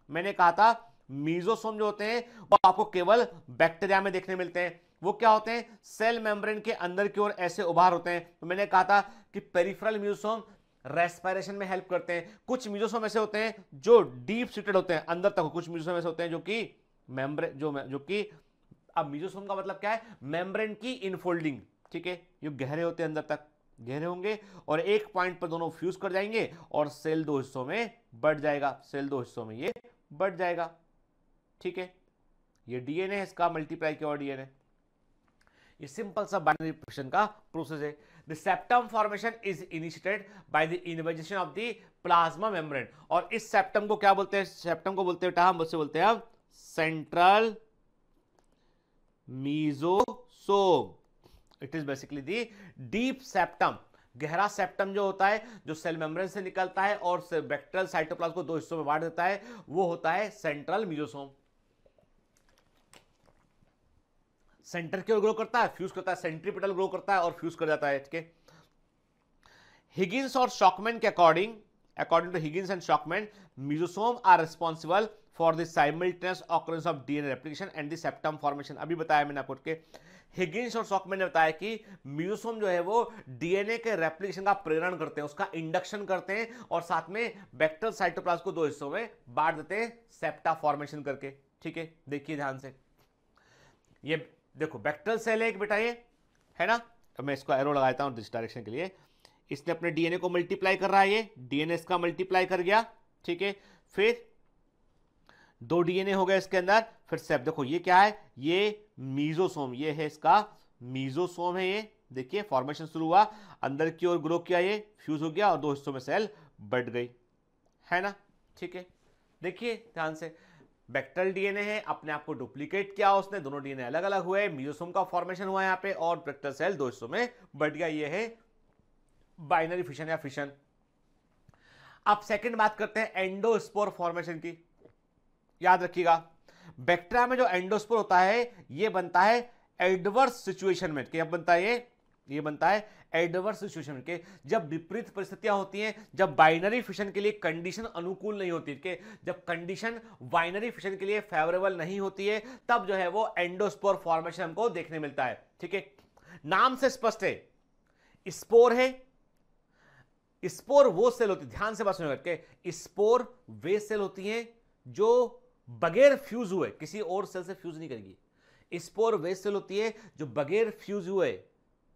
मैंने कहा था मीजोसोम जो होते हैं वो आपको केवल बैक्टीरिया में देखने मिलते हैं। वो क्या होते हैं? सेल मेम्ब्रेन के अंदर की ओर ऐसे उभार होते हैं। तो मैंने कहा था कि पेरिफेरल मीजोसोम रेस्पिरेशन में हेल्प करते हैं। कुछ मीजोसोम ऐसे होते हैं जो डीप सीटेड होते हैं अंदर तक, कुछ मीजोसोम ऐसे होते हैं जो कि मेम्ब्रेन जो कि अब मीजोसोम का मतलब क्या है? मेम्ब्रेन की इनफोल्डिंग, ठीक है। ये गहरे होते हैं, अंदर तक गहरे होंगे और एक पॉइंट पर दोनों फ्यूज कर जाएंगे और सेल दो हिस्सों में बढ़ जाएगा, सेल दो हिस्सों में ये बढ़ जाएगा, ठीक है। ये डीएनए है, इसका मल्टीप्लाई किया हुआ डीएनए। ये सिंपल सा बाइनरी फिशन का प्रोसेस है। The septum formation is initiated by the invagination of the plasma membrane. और इस सेप्टम को क्या बोलते हैं? सेप्टम को बोलते हैं, हम उससे बोलते हैं अब central mesosome. It is basically the deep septum, गहरा सेप्टम जो होता है, जो सेल मेम्ब्रेन से निकलता है और बैक्टीरियल साइटोप्लाज्म को दो हिस्सों में बांट देता है, वो होता है सेंट्रल मीजोसोम। सेंटर की ओर ग्रो करता है, फ्यूज करता है, सेंट्रीपिटल ग्रो करता है और फ्यूज कर जाता है, ठीक है। हिगिंस और शॉकमैन के according to Higgins and Shockman, mesosome are responsible for the simultaneous occurrence of DNA replication and the septum formation. अभी बताया मैंने आपको के हिगिंस और शॉकमैन ने बताया कि मीजोसोम जो है वो डीएनए के रेप्लिकेशन का प्रेरण करते हैं, उसका इंडक्शन करते हैं और साथ में बैक्टीरियल साइटोप्लाज्म को दो हिस्सों में बांट देते हैं सेप्टा फॉर्मेशन करके, ठीक है। देखिए ध्यान से, ये देखो बैक्टीरियल सेल है एक बेटा, ये है ना। तो मैं इसको एरो लगाता हूं दिस डायरेक्शन के लिए। इसने अपने डीएनए को मल्टीप्लाई कर रहा है, ये डीएनए इसका मल्टीप्लाई कर गया, ठीक है। फिर दो डीएनए हो गए इसके अंदर, फिर सेप, देखो ये क्या है? ये मीजोसोम, ये है इसका मीजोसोम है। ये देखिए फॉर्मेशन शुरू हुआ, अंदर की ओर ग्रो किया, ये फ्यूज हो गया और दो हिस्सों में सेल बढ़ गई, है ना, ठीक है। देखिए ध्यान से, बैक्टीरियल डीएनए है, अपने आप को डुप्लीकेट किया उसने, दोनों डीएनए अलग अलग हुए, मीजोसोम का फॉर्मेशन हुआ यहाँ पे और बैक्टीरियल सेल दो हिस्सों में बढ़ गया। ये है बाइनरी फिशन या फिशन। अब सेकंड बात करते हैं एंडोस्पोर फॉर्मेशन की। याद रखिएगा, बैक्टीरिया में जो एंडोस्पोर होता है ये बनता है एडवर्स सिचुएशन में। क्या बनता है? ये बनता है एडवर्स सिचुएशन के, जब विपरीत परिस्थितियां होती हैं, जब बाइनरी फिशन के लिए कंडीशन अनुकूल नहीं होती, कि जब कंडीशन बाइनरी फिशन के लिए फेवरेबल नहीं होती है, तब जो है वो एंडोस्पोर फॉर्मेशन हमको देखने मिलता है, ठीक है। नाम से स्पष्ट है, स्पोर है। स्पोर वो सेल होती है, ध्यान से बात सुनिएगा, स्पोर वे सेल होती हैं जो बगैर फ्यूज हुए, किसी और सेल से फ्यूज नहीं करेगी। स्पोर वे सेल होती है जो बगैर फ्यूज हुए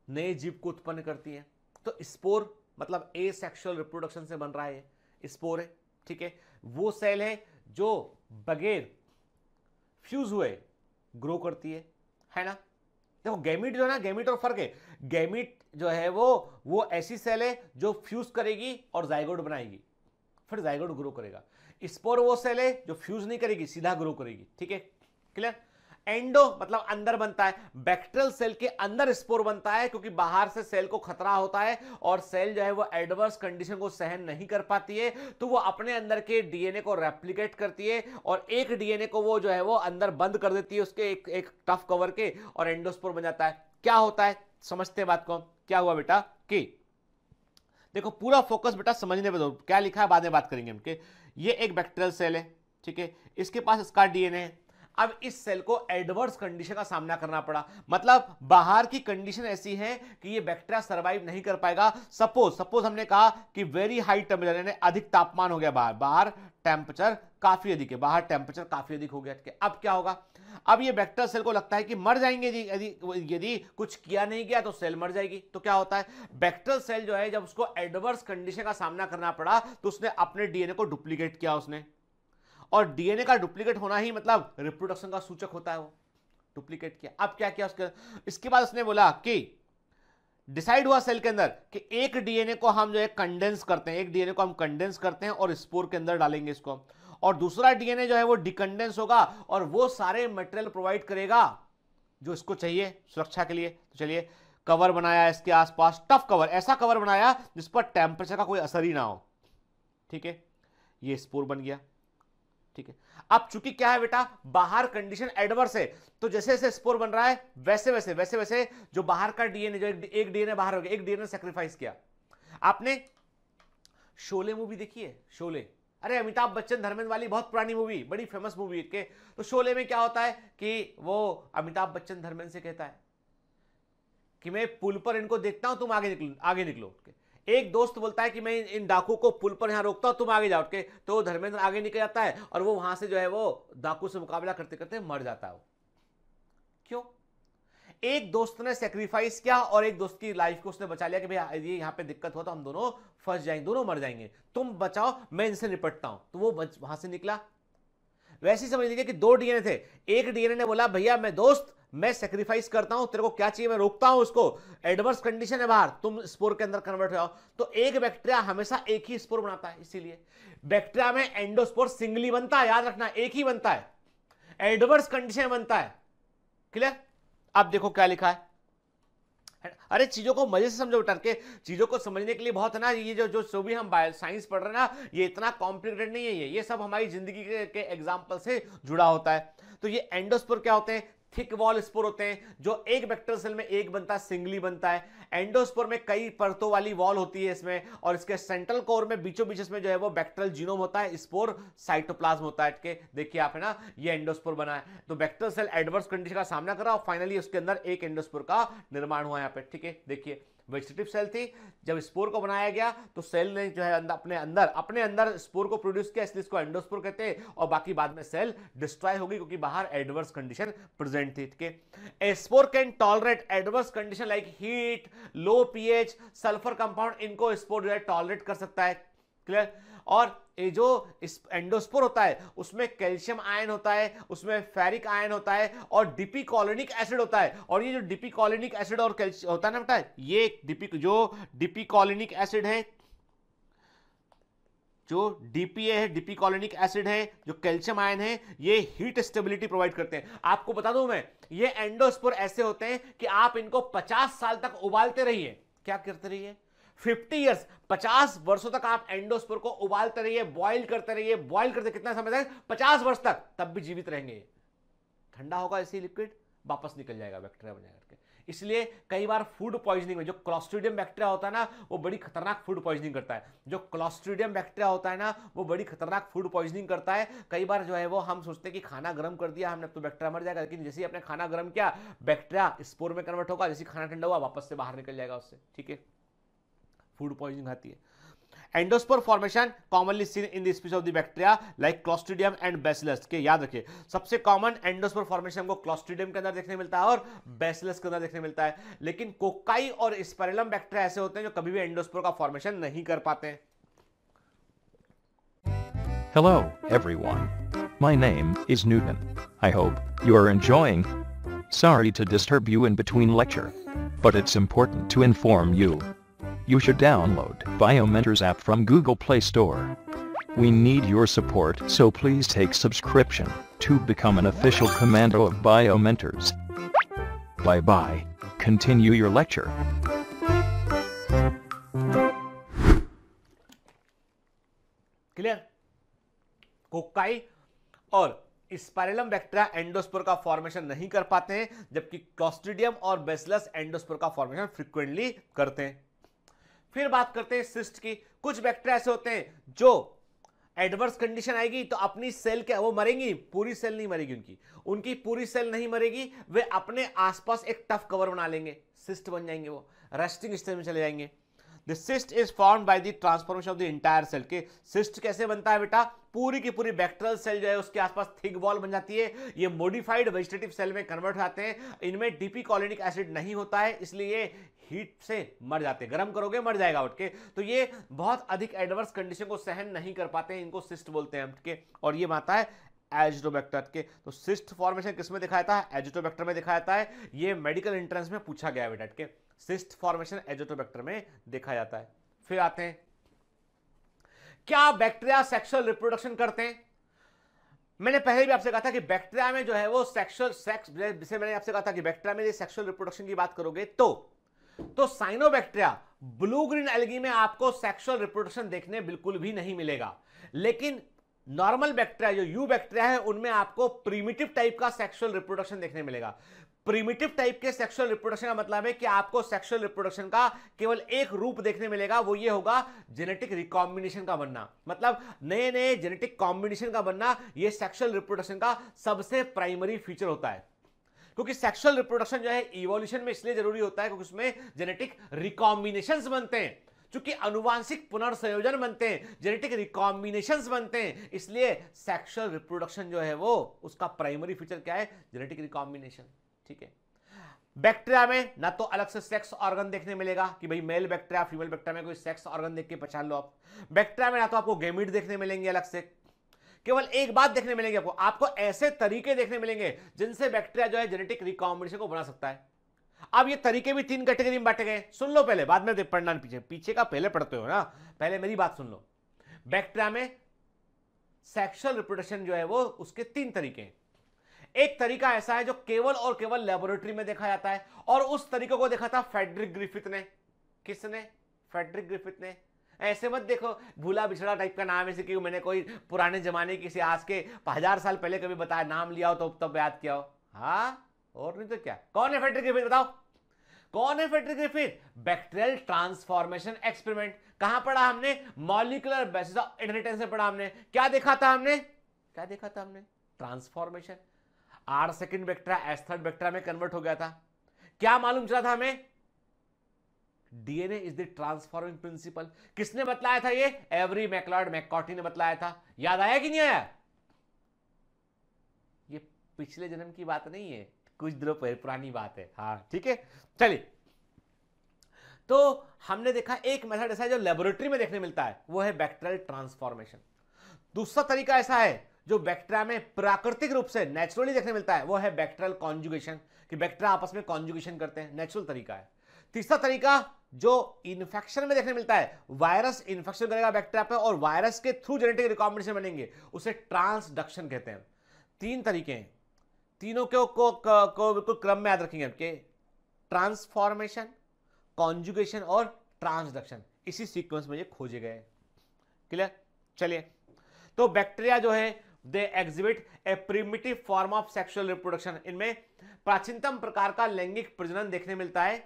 नए जीव को उत्पन्न करती है। तो स्पोर मतलब एसेक्सुअल रिप्रोडक्शन से बन रहा है, स्पोर है, ठीक है। वो सेल है जो बगैर फ्यूज हुए ग्रो करती है ना। देखो गैमीट जो है ना, गैमीट और फर्क है। गैमीट जो है वो ऐसी सेल है जो फ्यूज करेगी और जाइगोट बनाएगी, फिर जाइगोट ग्रो करेगा। स्पोर वो सेल है जो फ्यूज नहीं करेगी, सीधा ग्रो करेगी, ठीक है, क्लियर। एंडो मतलब अंदर बनता है, बैक्टीरियल सेल के अंदर स्पोर बनता है क्योंकि बाहर से सेल को खतरा होता है और सेल जो है वो एडवर्स कंडीशन को सहन नहीं कर पाती है, तो वो अपने अंदर के डीएनए को रेप्लिकेट करती है और एक डीएनए को वो जो है वो अंदर बंद कर देती है उसके एक टफ कवर के, और एंडोस्पोर बन जाता है। क्या होता है समझते हैं बात को। क्या हुआ बेटा कि देखो पूरा फोकस बेटा समझने पे दो, क्या लिखा है बाद में बात करेंगे हम। कि ये एक बैक्टीरियल सेल है, ठीक है, इसके पास इसका डीएनए है। अब इस सेल को एडवर्स कंडीशन का सामना करना पड़ा, मतलब बाहर की कंडीशन ऐसी है कि ये बैक्टीरिया सर्वाइव नहीं कर पाएगा। सपोज हमने कहा कि वेरी हाई टेम्परेचर, यानी अधिक तापमान हो गया, बाहर टेम्परेचर काफी अधिक है, बाहर टेम्परेचर काफी अधिक हो गया। अब क्या होगा, अब ये बैक्टीरिया सेल को लगता है कि मर जाएंगे जी, यदि कुछ किया नहीं गया तो सेल मर जाएगी। तो क्या होता है, बैक्टीरियल सेल जो है जब उसको एडवर्स कंडीशन का सामना करना पड़ा तो उसने अपने डीएनए को डुप्लीकेट किया उसने, और डीएनए का डुप्लीकेट होना ही मतलब रिप्रोडक्शन का सूचक होता है, वो डुप्लीकेट किया। अब क्या किया इसके बाद उसने बोला कि डिसाइड हुआ सेल के अंदर कि एक डीएनए को हम जो है कंडेंस करते हैं, एक डीएनए को हम कंडेंस करते हैं और स्पोर के अंदर डालेंगे इसको, और दूसरा डीएनए जो है वो डिकंडेंस होगा और वो सारे मटेरियल प्रोवाइड करेगा जो इसको चाहिए सुरक्षा के लिए। तो चलिए कवर बनाया इसके आसपास, टफ कवर, ऐसा कवर बनाया जिस पर टेम्परेचर का कोई असर ही ना हो, ठीक है, ये स्पोर बन गया, ठीक है। अब चूंकि क्या है बेटा, बाहर कंडीशन एडवर्स है, तो जैसे जैसे स्पोर बन रहा है वैसे वैसे जो बाहर का डीएनए, जो एक डीएनए बाहर हो गया, एक डीएनए सेक्रीफाइस किया। आपने शोले मूवी देखी है, शोले, अरे अमिताभ बच्चन धर्मेंद्र वाली बहुत पुरानी मूवी, बड़ी फेमस मूवी के। तो शोले में क्या होता है कि वो अमिताभ बच्चन धर्मेंद्र से कहता है कि मैं पुल पर इनको देखता हूं, तुम आगे निकलो। एक दोस्त बोलता है कि मैं इन डाकू को पुल पर यहां रोकता हूं, तुम आगे जाओ। तो धर्मेंद्र आगे निकल जाता है और वो वहां से जो है वो डाकू से मुकाबला करते करते मर जाता है। क्यों? एक दोस्त ने सेक्रीफाइस किया और एक दोस्त की लाइफ को उसने बचा लिया कि भाई ये यहां पे दिक्कत हो तो हम दोनों फंस जाएंगे, दोनों मर जाएंगे, तुम बचाओ मैं इनसे निपटता हूं। तो वो वहां से निकला। वैसे ही समझ लीजिए कि दो डीएनए थे, एक डीएनए ने बोला भैया मैं दोस्त, मैं सेक्रीफाइस करता हूं, तेरे को क्या चाहिए मैं रोकता हूं उसको, एडवर्स कंडीशन है बाहर, तुम स्पोर के अंदर कन्वर्ट हो जाओ। तो एक बैक्टीरिया हमेशा एक ही स्पोर बनाता है, इसीलिए बैक्टीरिया में एंडोस्पोर सिंगली बनता है, याद रखना एक ही बनता है, एडवर्स कंडीशन बनता है। क्लियर? अब देखो क्या लिखा है, अरे चीजों को मजे से समझो बेटा, के चीजों को समझने के लिए बहुत है ना, ये जो भी हम साइंस पढ़ रहे हैं ना, ये इतना कॉम्प्लिकेटेड नहीं है, ये सब हमारी जिंदगी के एग्जांपल से जुड़ा होता है। तो ये एंडोस्पोर क्या होते हैं, थिक वॉल स्पोर होते हैं, जो एक बैक्टीरियल सेल में एक बनता है, सिंगली बनता है। एंडोस्पोर में कई परतों वाली वॉल होती है इसमें, और इसके सेंट्रल कोर में बीचों बीच इसमें जो है वो बैक्टीरियल जीनोम होता है, स्पोर साइटोप्लाज्म होता है। के देखिए आप है ना, ये एंडोस्पोर बना है। तो बैक्टीरियल सेल एडवर्स कंडीशन का सामना करा और फाइनली उसके अंदर एक एंडोस्पोर का निर्माण हुआ यहाँ पे, ठीक है। देखिए वेजिटेटिव सेल थी, जब स्पोर को बनाया गया तो सेल ने जो है अपने अंदर स्पोर को प्रोड्यूस किया, इसलिए इसको एंडोस्पोर कहते हैं, और बाकी बाद में सेल डिस्ट्रॉय हो गई क्योंकि बाहर एडवर्स कंडीशन प्रेजेंट थी, ठीक है। A spore can tolerate adverse condition like heat, low pH, sulphur compound, इनको स्पोर जो है टॉलरेट कर सकता है। क्लियर? और ये जो एंडोस्पोर होता है उसमें कैल्शियम आयन होता है, उसमें फेरिक आयन होता है और डिपिकोलिनिक एसिड होता है। और ये जो डिपिकोलिनिक एसिड और कैल्शियम होता है ना बेटा, ये डिपिकोलिनिक एसिड है, जो डीपीए है, डिपिकोलिनिक एसिड है, जो कैल्शियम आयन है, ये हीट स्टेबिलिटी प्रोवाइड करते हैं। आपको बता दूं मैं, ये एंडोस्पोर ऐसे होते हैं कि आप इनको 50 साल तक उबालते रहिए। क्या करते रहिए? 50 ईयर्स, 50 वर्षों तक आप एंडोस्पोर को उबालते रहिए, बॉइल करते रहिए, बॉइल करते कितना समय तक? 50 वर्ष तक, तब भी जीवित रहेंगे। ठंडा होगा इसी लिक्विड, वापस निकल जाएगा, बैक्टीरिया बन जाएगा। इसलिए कई बार फूड पॉइजनिंग में जो क्लॉस्ट्रीडियम बैक्टीरिया होता है ना, वो बड़ी खतरनाक फूड पॉइजनिंग करता है। जो क्लॉस्ट्रीडियम बैक्टीरिया होता है ना, वो बड़ी खतरनाक फूड पॉइजनिंग करता है। कई बार जो है वो हम सोचते हैं कि खाना गर्म कर दिया हमने तो बैक्टीरिया मर जाएगा, लेकिन जैसे ही आपने खाना गर्म किया, बैक्टीरिया स्पोर में कन्वर्ट होगा, जैसे खाना ठंडा हुआ वापस से बाहर निकल जाएगा उससे, ठीक है। फूड पॉइजनिंग आती है। Endospore formation commonly seen in the species of the bacteria like Clostridium and bacillus. के याद रखिए, सबसे कॉमन एंडोस्पोर फॉर्मेशन हमको क्लॉस्ट्रीडियम के अंदर देखने मिलता है और बैसिलस के अंदर देखने मिलता है। लेकिन कोकाई और स्पाइरलम बैक्टीरिया ऐसे होते हैं जो कभी भी एंडोस्पोर का फॉर्मेशन नहीं कर पाते हैं। Hello, everyone. My name is Newton. I hope you are enjoying. Sorry to disturb you in between lecture, but it's important to inform you. You should download Biomentors app from Google Play Store. We need your support, so please take subscription to become an official commando of Biomentors. Bye bye. Continue your lecture. Clear? Cocci और spirillum bacteria endospore का formation नहीं कर पाते हैं, जबकि Clostridium और bacillus endospore का formation frequently करते हैं। फिर बात करते हैं सिस्ट की। कुछ बैक्टीरिया ऐसे होते हैं जो एडवर्स कंडीशन आएगी तो अपनी सेल क्या वो मरेंगी, पूरी सेल नहीं मरेगी, उनकी पूरी सेल नहीं मरेगी, वे अपने आसपास एक टफ कवर बना लेंगे, सिस्ट बन जाएंगे, वो रेस्टिंग स्टेज में चले जाएंगे। The cyst is formed by the transformation of the entire cell. के सिस्ट कैसे बनता है बेटा, पूरी की पूरी बैक्टीरियल सेल जो है उसके आसपास थिक वॉल बन जाती है, ये मॉडिफाइड वेजिटेटिव सेल में कन्वर्ट हो जाते हैं, इनमें डीपीकोलिनिक एसिड नहीं होता है, इसलिए ये हीट से मर जाते हैं, गर्म करोगे मर जाएगा उठ के, तो ये बहुत अधिक एडवर्स कंडीशन को सहन नहीं कर पाते हैं, इनको सिस्ट बोलते हैं के। और ये आता है एजिटोबैक्टर के। तो सिस्ट फॉर्मेशन किसमें दिखाया था, एजिटोबैक्टर में दिखाया जाता है, ये मेडिकल एंट्रेंस में पूछा गया है बेटा के, सिस्ट फॉर्मेशन एजिटोबैक्टर में देखा जाता है। फिर आते हैं, क्या बैक्टीरिया सेक्सुअल रिप्रोडक्शन करते हैं? मैंने पहले भी आपसे कहा था कि बैक्टीरिया में जो है वो सेक्सुअल सेक्स, जैसे मैंने आपसे कहा था कि बैक्टीरिया में सेक्सुअल रिप्रोडक्शन की बात करोगे तो साइनोबैक्टीरिया, ब्लू ग्रीन एल्गी में आपको सेक्सुअल रिप्रोडक्शन देखने बिल्कुल भी नहीं मिलेगा, लेकिन नॉर्मल बैक्टीरिया जो यू बैक्टीरिया है उनमें आपको प्रिमिटिव टाइप का सेक्सुअल रिप्रोडक्शन देखने मिलेगा। प्रिमिटिव टाइप के सेक्सुअल रिप्रोडक्शन का मतलब है कि आपको सेक्सुअल रिप्रोडक्शन का केवल एक रूप देखने मिलेगा, वो ये होगा जेनेटिक रिकॉम्बिनेशन का बनना, मतलब नए नए जेनेटिक कॉम्बिनेशन का बनना, ये सेक्सुअल रिप्रोडक्शन का सबसे प्राइमरी फीचर होता है। क्योंकि सेक्सुअल रिप्रोडक्शन जो है इवोल्यूशन में इसलिए जरूरी होता है क्योंकि उसमें जेनेटिक रिकॉम्बिनेशंस बनते हैं, चूंकि अनुवांशिक पुनर्संयोजन बनते हैं, जेनेटिक रिकॉम्बिनेशंस बनते हैं, इसलिए सेक्सुअल रिप्रोडक्शन जो है वो उसका प्राइमरी फीचर क्या है, जेनेटिक रिकॉम्बिनेशन। ठीक है, बैक्टीरिया में ना तो अलग से सेक्स ऑर्गन देखने मिलेगा कि भाई मेल बैक्टीरिया फीमेल बैक्टीरिया में कोई सेक्स ऑर्गन देख के पहचान लो आप। बैक्टीरिया में ना तो आपको गैमीट देखने मिलेंगे अलग से, केवल एक बात देखने मिलेंगे आपको ऐसे तरीके देखने मिलेंगे जिनसे बैक्टीरिया जो है जेनेटिक रिकॉम्बिनेशन को बना सकता है। अब ये तरीके भी 3 कैटेगरी में बांटे गए, सुन लो पहले, बाद में पढ़ना पीछे का पहले पढ़ते हो ना, पहले मेरी बात सुन लो। बैक्टीरिया में सेक्सुअल रिप्रोडक्शन जो है वो उसके 3 तरीके हैं। एक तरीका ऐसा है जो केवल और केवल लेबोरेटरी में देखा जाता है, और उस तरीके को देखा था फ्रेडरिक ग्रिफिथ ने। किसने? फ्रेडरिक ग्रिफिथ ने। ऐसे मत देखो भूला बिछड़ा टाइप का नाम है, कि मैंने कोई पुराने जमाने किसी आज के 1000 साल पहले कभी बताया, नाम लिया हो तो तब याद किया हो। हाँ, और नहीं तो क्या। कौन है फ्रेडरिक ग्रिफिथ, बताओ कौन है Frederick Griffith? Bacterial transformation experiment. कहां पढ़ा हमने? मॉलिक्यूलर बेसिस ऑफ इनहेरिटेंस में पढ़ा हमने। क्या देखा था हमने? Transformation. R second bacteria S third bacteria में कन्वर्ट हो गया था। क्या मालूम चला था हमें? DNA is the transforming principle. किसने बतलाया था ये? एवरी मैक्लॉयड मैककॉर्टी ने बतलाया था। याद आया कि नहीं आया? ये पिछले जन्म की बात नहीं है, कुछ दिनों पहले पुरानी बात है। हाँ ठीक है, चलिए। तो हमने देखा एक मेथड ऐसा है जो लेबोरेटरी में देखने मिलता है, वो है बैक्टीरियल ट्रांसफॉर्मेशन। दूसरा तरीका ऐसा है जो बैक्टीरिया में प्राकृतिक रूप से नेचुरली देखने मिलता है, वो है बैक्टीरियल कॉन्जुगेशन, कि बैक्टीरिया आपस में कॉन्जुगेशन करते हैं, नेचुरल तरीका है। तीसरा तरीका जो इन्फेक्शन में देखने मिलता है, वायरस इन्फेक्शन करेगा बैक्टीरिया पे और वायरस के थ्रू जेनेटिक रिकॉम्बिनेशन बनेंगे, उसे ट्रांसडक्शन कहते हैं। 3 तरीके हैं, तीनों को क्रम में याद रखेंगे आपके, ट्रांसफॉर्मेशन, कॉन्जुगेशन और ट्रांसडक्शन, इसी सीक्वेंस में ये खोजे गए। क्लियर? चलिए, तो बैक्टीरिया जो है they exhibit a primitive form of sexual reproduction. इनमें प्राचीनतम प्रकार का लैंगिक प्रजनन देखने मिलता है।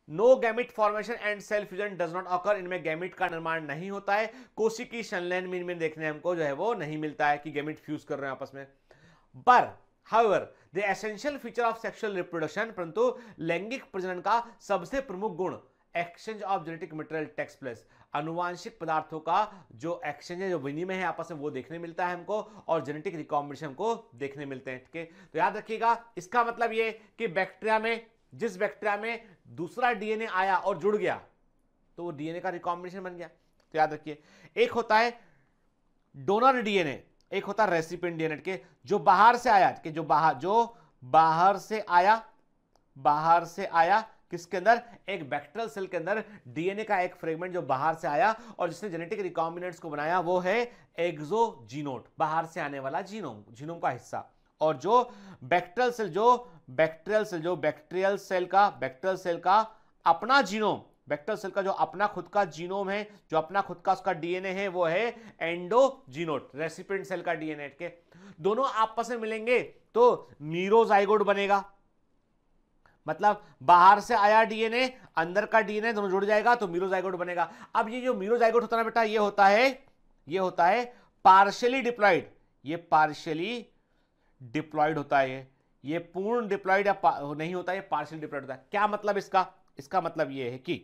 No gamete formation and cell fusion does not occur. इनमें गैमिट का निर्माण नहीं होता है। कोशिकी संलयन में इनमें देखने हमको जो है वो नहीं मिलता है कि गैमिट फ्यूज कर रहे हैं आपस में। पर however the essential feature of sexual reproduction, परंतु लैंगिक प्रजनन का सबसे प्रमुख गुण exchange of genetic material takes place, अनुवांशिक पदार्थों का जो एक्सचेंज है, जो विनिमय है आपस में, वो देखने मिलता है हमको, और जेनेटिक रिकॉम्बिनेशन हमको देखने मिलते हैं। ठीक है, तो याद रखिएगा, इसका मतलब ये कि बैक्टीरिया में, जिस बैक्टीरिया में दूसरा डीएनए आया और जुड़ गया तो वो डीएनए का रिकॉम्बिनेशन बन गया। तो याद रखिए, एक होता है डोनर डीएनए, एक होता है रेसिपिएंट डीएनए के, जो बाहर से आया, कि जो बाहर से आया किसके अंदर? एक बैक्टीरियल सेल के अंदर डीएनए का एक फ्रेगमेंट जो बाहर से आया और जिसने जेनेटिक रिकॉम्बिनेंट्स को बनाया, वो है एक्सोजीनोम, बाहर से आने वाला जीनोम का हिस्सा। और जो बैक्टीरियल सेल का अपना जीनोम, बैक्टीरियल सेल का जो अपना खुद का जीनोम है, जो अपना खुद का उसका डीएनए है, वो है एंडोजीनोट, रेसिपिएंट सेल का डीएनए के। दोनों आपस में मिलेंगे तो मीरोजाइगोट बनेगा, मतलब बाहर से आया डीएनए, अंदर का डीएनए, दोनों जुड़ जाएगा तो मीरोजाइगोट बनेगा। अब ये जो मीरोजाइगोट होता है बेटा, ये होता है पार्शियली डिप्लॉयड, ये पार्शियली डिप्लॉयड होता है, ये पूर्ण डिप्लॉयड या नहीं होता, ये पार्शियली डिप्लॉयड होता है। क्या मतलब इसका? इसका मतलब ये है कि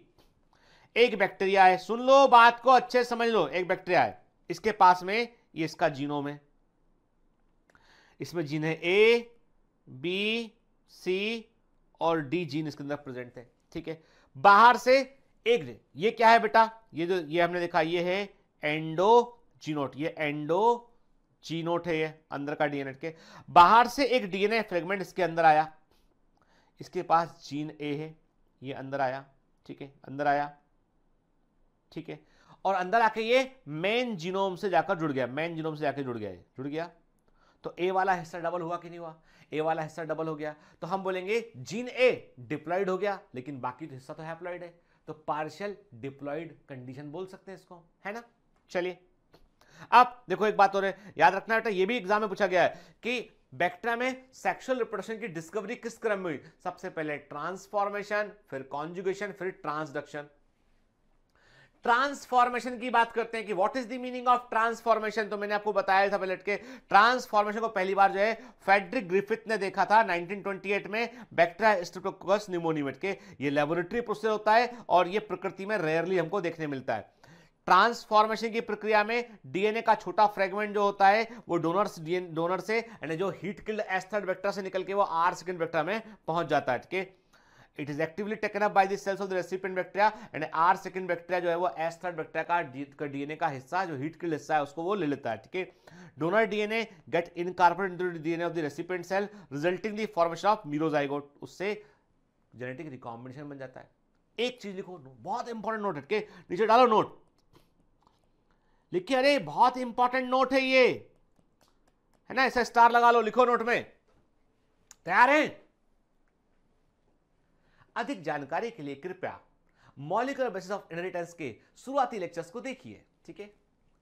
एक बैक्टीरिया है, सुन लो बात को अच्छे समझ लो, एक बैक्टीरिया है, इसके पास में ये इसका जीनोम है, इसमें जीन है ए, बी, सी और डी जीन इसके अंदर प्रेजेंट है, ठीक है। बाहर से एक, ये क्या है बेटा, ये जो ये हमने देखा ये है एंडोजीनोट, ये एंडोजीनोट है, ये अंदर का डीएनए के। बाहर से एक डीएनए फ्रेगमेंट इसके अंदर आया, इसके पास जीन ए है, ये अंदर आया, ठीक है, अंदर आया, ठीक है, और अंदर आके ये मेन जीनोम से जाकर जुड़ गया, मेन जीनोम से जाकर जुड़ गया, जुड़ गया। तो ए वाला हिस्सा डबल हुआ कि नहीं हुआ? ए वाला हिस्सा डबल हो गया, तो हम बोलेंगे जीन ए डिप्लॉयड हो गया, लेकिन बाकी तो हिस्सा तो हैप्लॉयड है, तो पार्शियल डिप्लॉयड कंडीशन बोल सकते हैं इसको, है ना। चलिए अब देखो एक बात और है, याद रखना बेटा, ये भी एग्जाम में पूछा गया है कि बैक्टीरिया में सेक्सुअल रिप्रोडक्शन की डिस्कवरी किस क्रम में हुई? सबसे पहले ट्रांसफॉर्मेशन, फिर कॉन्जुगेशन, फिर ट्रांसडक्शन। ट्रांसफॉर्मेशन की बात करते हैं कि what is the meaning of transformation. तो मैंने आपको बताया था पहले के, ट्रांसफॉर्मेशन को पहली बार जो है फ्रेडरिक ग्रिफिथ ने देखा था 1928 में बैक्टीरिया स्ट्रेप्टोकोकस निमोनिया के। ये लेबोरेटरी प्रोसेस होता है और ये प्रकृति में रेयरली हमको देखने मिलता है। ट्रांसफॉर्मेशन की प्रक्रिया में डीएनए का छोटा फ्रेगमेंट जो होता है वो डोनर से यानी जो heat killed S third vector से निकल के वो आर सेकंड वेक्टर में पहुंच जाता है, ठीक है। It is actively taken up by the cells of the recipient bacteria and R second bacteria जो है वो एस थर्ड बैक्टीरिया का डीएनए का हिस्सा जो हीट किल्ड हिस्सा है उसको वो ले लेता है, ठीक है। Donor DNA get incorporated into the DNA of the recipient cell resulting the formation of merozygote, उससे जेनेटिक रिकॉम्बिनेशन बन जाता है। एक चीज लिखो, बहुत इंपॉर्टेंट नोट है, ठीक है, नीचे डालो नोट लिखिए, अरे बहुत इंपॉर्टेंट नोट है ये, है ना, ऐसा स्टार लगा लो, लिखो नोट में। तैयार है? अधिक जानकारी के लिए कृपया मॉलिक्यूलर बेसिस ऑफ इनहेरिटेंस के शुरुआती लेक्चर्स को देखिए, ठीक है,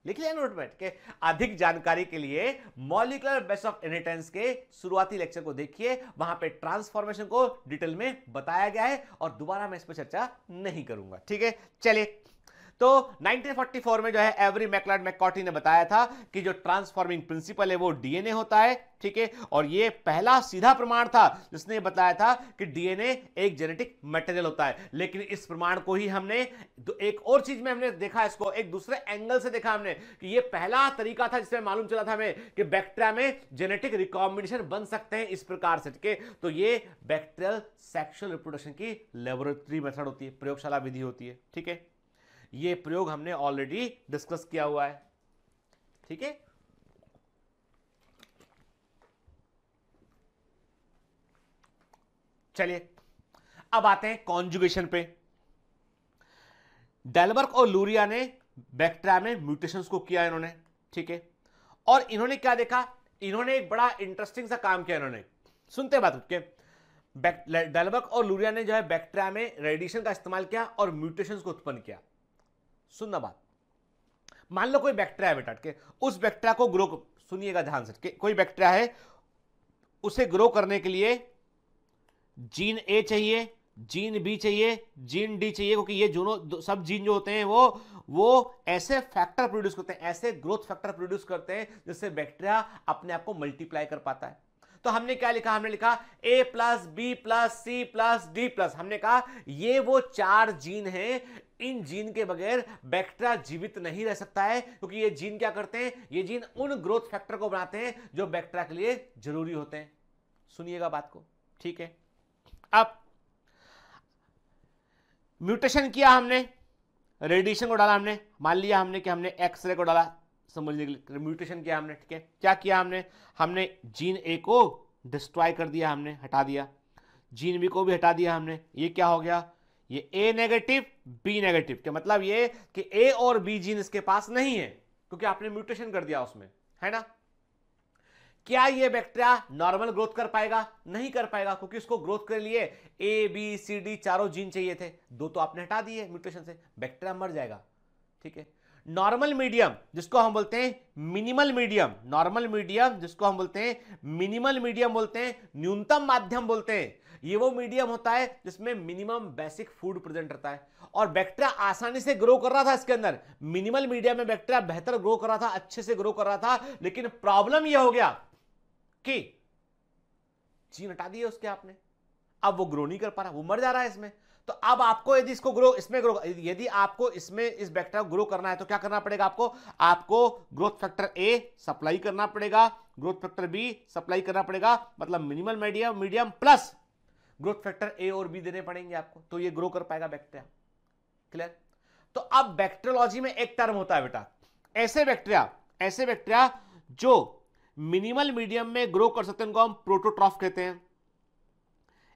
लिख लिया नोट में, ठीक है। अधिक जानकारी के लिए मॉलिक्यूलर बेसिस ऑफ इनहेरिटेंस के शुरुआती लेक्चर को देखिए, वहां पे ट्रांसफॉर्मेशन को डिटेल में बताया गया है और दोबारा मैं इस पर चर्चा नहीं करूंगा, ठीक है। चलिए, तो 1944 में जो है एवरी मैकलॉड मैककॉर्टी ने बताया था कि जो ट्रांसफॉर्मिंग प्रिंसिपल है वो डीएनए होता है, ठीक है, और ये पहला सीधा प्रमाण था जिसने बताया था कि डीएनए एक जेनेटिक मटेरियल होता है। लेकिन इस प्रमाण को ही हमने एक और चीज में हमने देखा, इसको एक दूसरे एंगल से देखा हमने कि ये पहला तरीका था जिसमें मालूम चला था हमें कि बैक्टीरिया में जेनेटिक रिकॉम्बिनेशन बन सकते हैं इस प्रकार से, ठीक है। तो ये बैक्टीरियल सेक्सुअल रिप्रोडक्शन की लेबोरेटरी मेथड होती है, प्रयोगशाला विधि होती है, ठीक है। ये प्रयोग हमने ऑलरेडी डिस्कस किया हुआ है, ठीक है। चलिए अब आते हैं कॉन्जुगेशन पे। डेलबर्ग और लूरिया ने बैक्टीरिया में म्यूटेशंस को किया इन्होंने, ठीक है, और इन्होंने क्या देखा, इन्होंने एक बड़ा इंटरेस्टिंग सा काम किया इन्होंने, सुनते बात के। डेलबर्ग और लूरिया ने जो है बैक्टीरिया में रेडिएशन का इस्तेमाल किया और म्यूटेशंस को उत्पन्न किया। सुनना बात, मान लो कोई बैक्टीरिया है बेटा, के उस बैक्टीरिया को ग्रो, सुनिएगा ध्यान से, कोई बैक्टीरिया है, उसे ग्रो करने के लिए जीन ए चाहिए, जीन बी चाहिए, जीन डी चाहिए, क्योंकि ये दोनों सब जीन जो होते हैं वो ऐसे फैक्टर प्रोड्यूस करते हैं, ऐसे ग्रोथ फैक्टर प्रोड्यूस करते हैं जिससे बैक्टीरिया अपने आप को मल्टीप्लाई कर पाता है। तो हमने क्या लिखा, हमने लिखा A plus B plus C plus D plus. हमने कहा ये वो 4 जीन हैं, इन जीन के बगैर बैक्टीरिया जीवित नहीं रह सकता है, क्योंकि ये जीन क्या करते हैं, ये जीन उन ग्रोथ फैक्टर को बनाते हैं जो बैक्टीरिया के लिए जरूरी होते हैं। सुनिएगा बात को, ठीक है। अब म्यूटेशन किया हमने, रेडिएशन को डाला हमने, मान लिया हमने कि हमने एक्सरे को डाला समझने के लिए, म्यूटेशन किया हमने, ठीक है। क्या किया हमने जीन ए को डिस्ट्रॉय कर दिया, हमने हटा दिया, जीन बी को भी हटा दिया हमने। ये क्या हो गया, ये ए नेगेटिव बी नेगेटिव, क्या मतलब ये कि ए और बी जीन इसके पास नहीं है क्योंकि आपने म्यूटेशन कर दिया उसमें, है ना। क्या ये बैक्टीरिया नॉर्मल ग्रोथ कर पाएगा? नहीं कर पाएगा, क्योंकि उसको ग्रोथ के लिए ए बी सी डी चारों जीन चाहिए थे, 2 तो आपने हटा दिए म्यूटेशन से, बैक्टीरिया मर जाएगा, ठीक है। नॉर्मल मीडियम जिसको हम बोलते हैं मिनिमल मीडियम, नॉर्मल मीडियम जिसको हम बोलते हैं मिनिमल मीडियम बोलते हैं, न्यूनतम माध्यम बोलते हैं, ये वो मीडियम होता है जिसमें मिनिमम बेसिक फूड प्रेजेंट रहता है, और बैक्टीरिया आसानी से ग्रो कर रहा था इसके अंदर। मिनिमल मीडियम में बैक्टीरिया बेहतर ग्रो कर रहा था, अच्छे से ग्रो कर रहा था, लेकिन प्रॉब्लम यह हो गया कि जीन हटा दिए उसके आपने, अब वो ग्रो नहीं कर पा रहा, वो मर जा रहा है इसमें। तो अब आपको यदि इसको ग्रो, इसमें ग्रो, यदि आपको इसमें इस बैक्टीरिया को ग्रो करना है तो क्या करना पड़ेगा आपको ग्रोथ फैक्टर ए सप्लाई करना पड़ेगा, ग्रोथ फैक्टर बी सप्लाई करना पड़ेगा, मतलब minimal medium plus growth factor A और बी देने पड़ेंगे आपको, तो ये ग्रो कर पाएगा बैक्टीरिया। क्लियर? तो अब बैक्टीरियोलॉजी में एक टर्म होता है बेटा, ऐसे बैक्टीरिया जो मिनिमल मीडियम में ग्रो कर सकते हैं उनको हम प्रोटोट्रॉफ कहते हैं।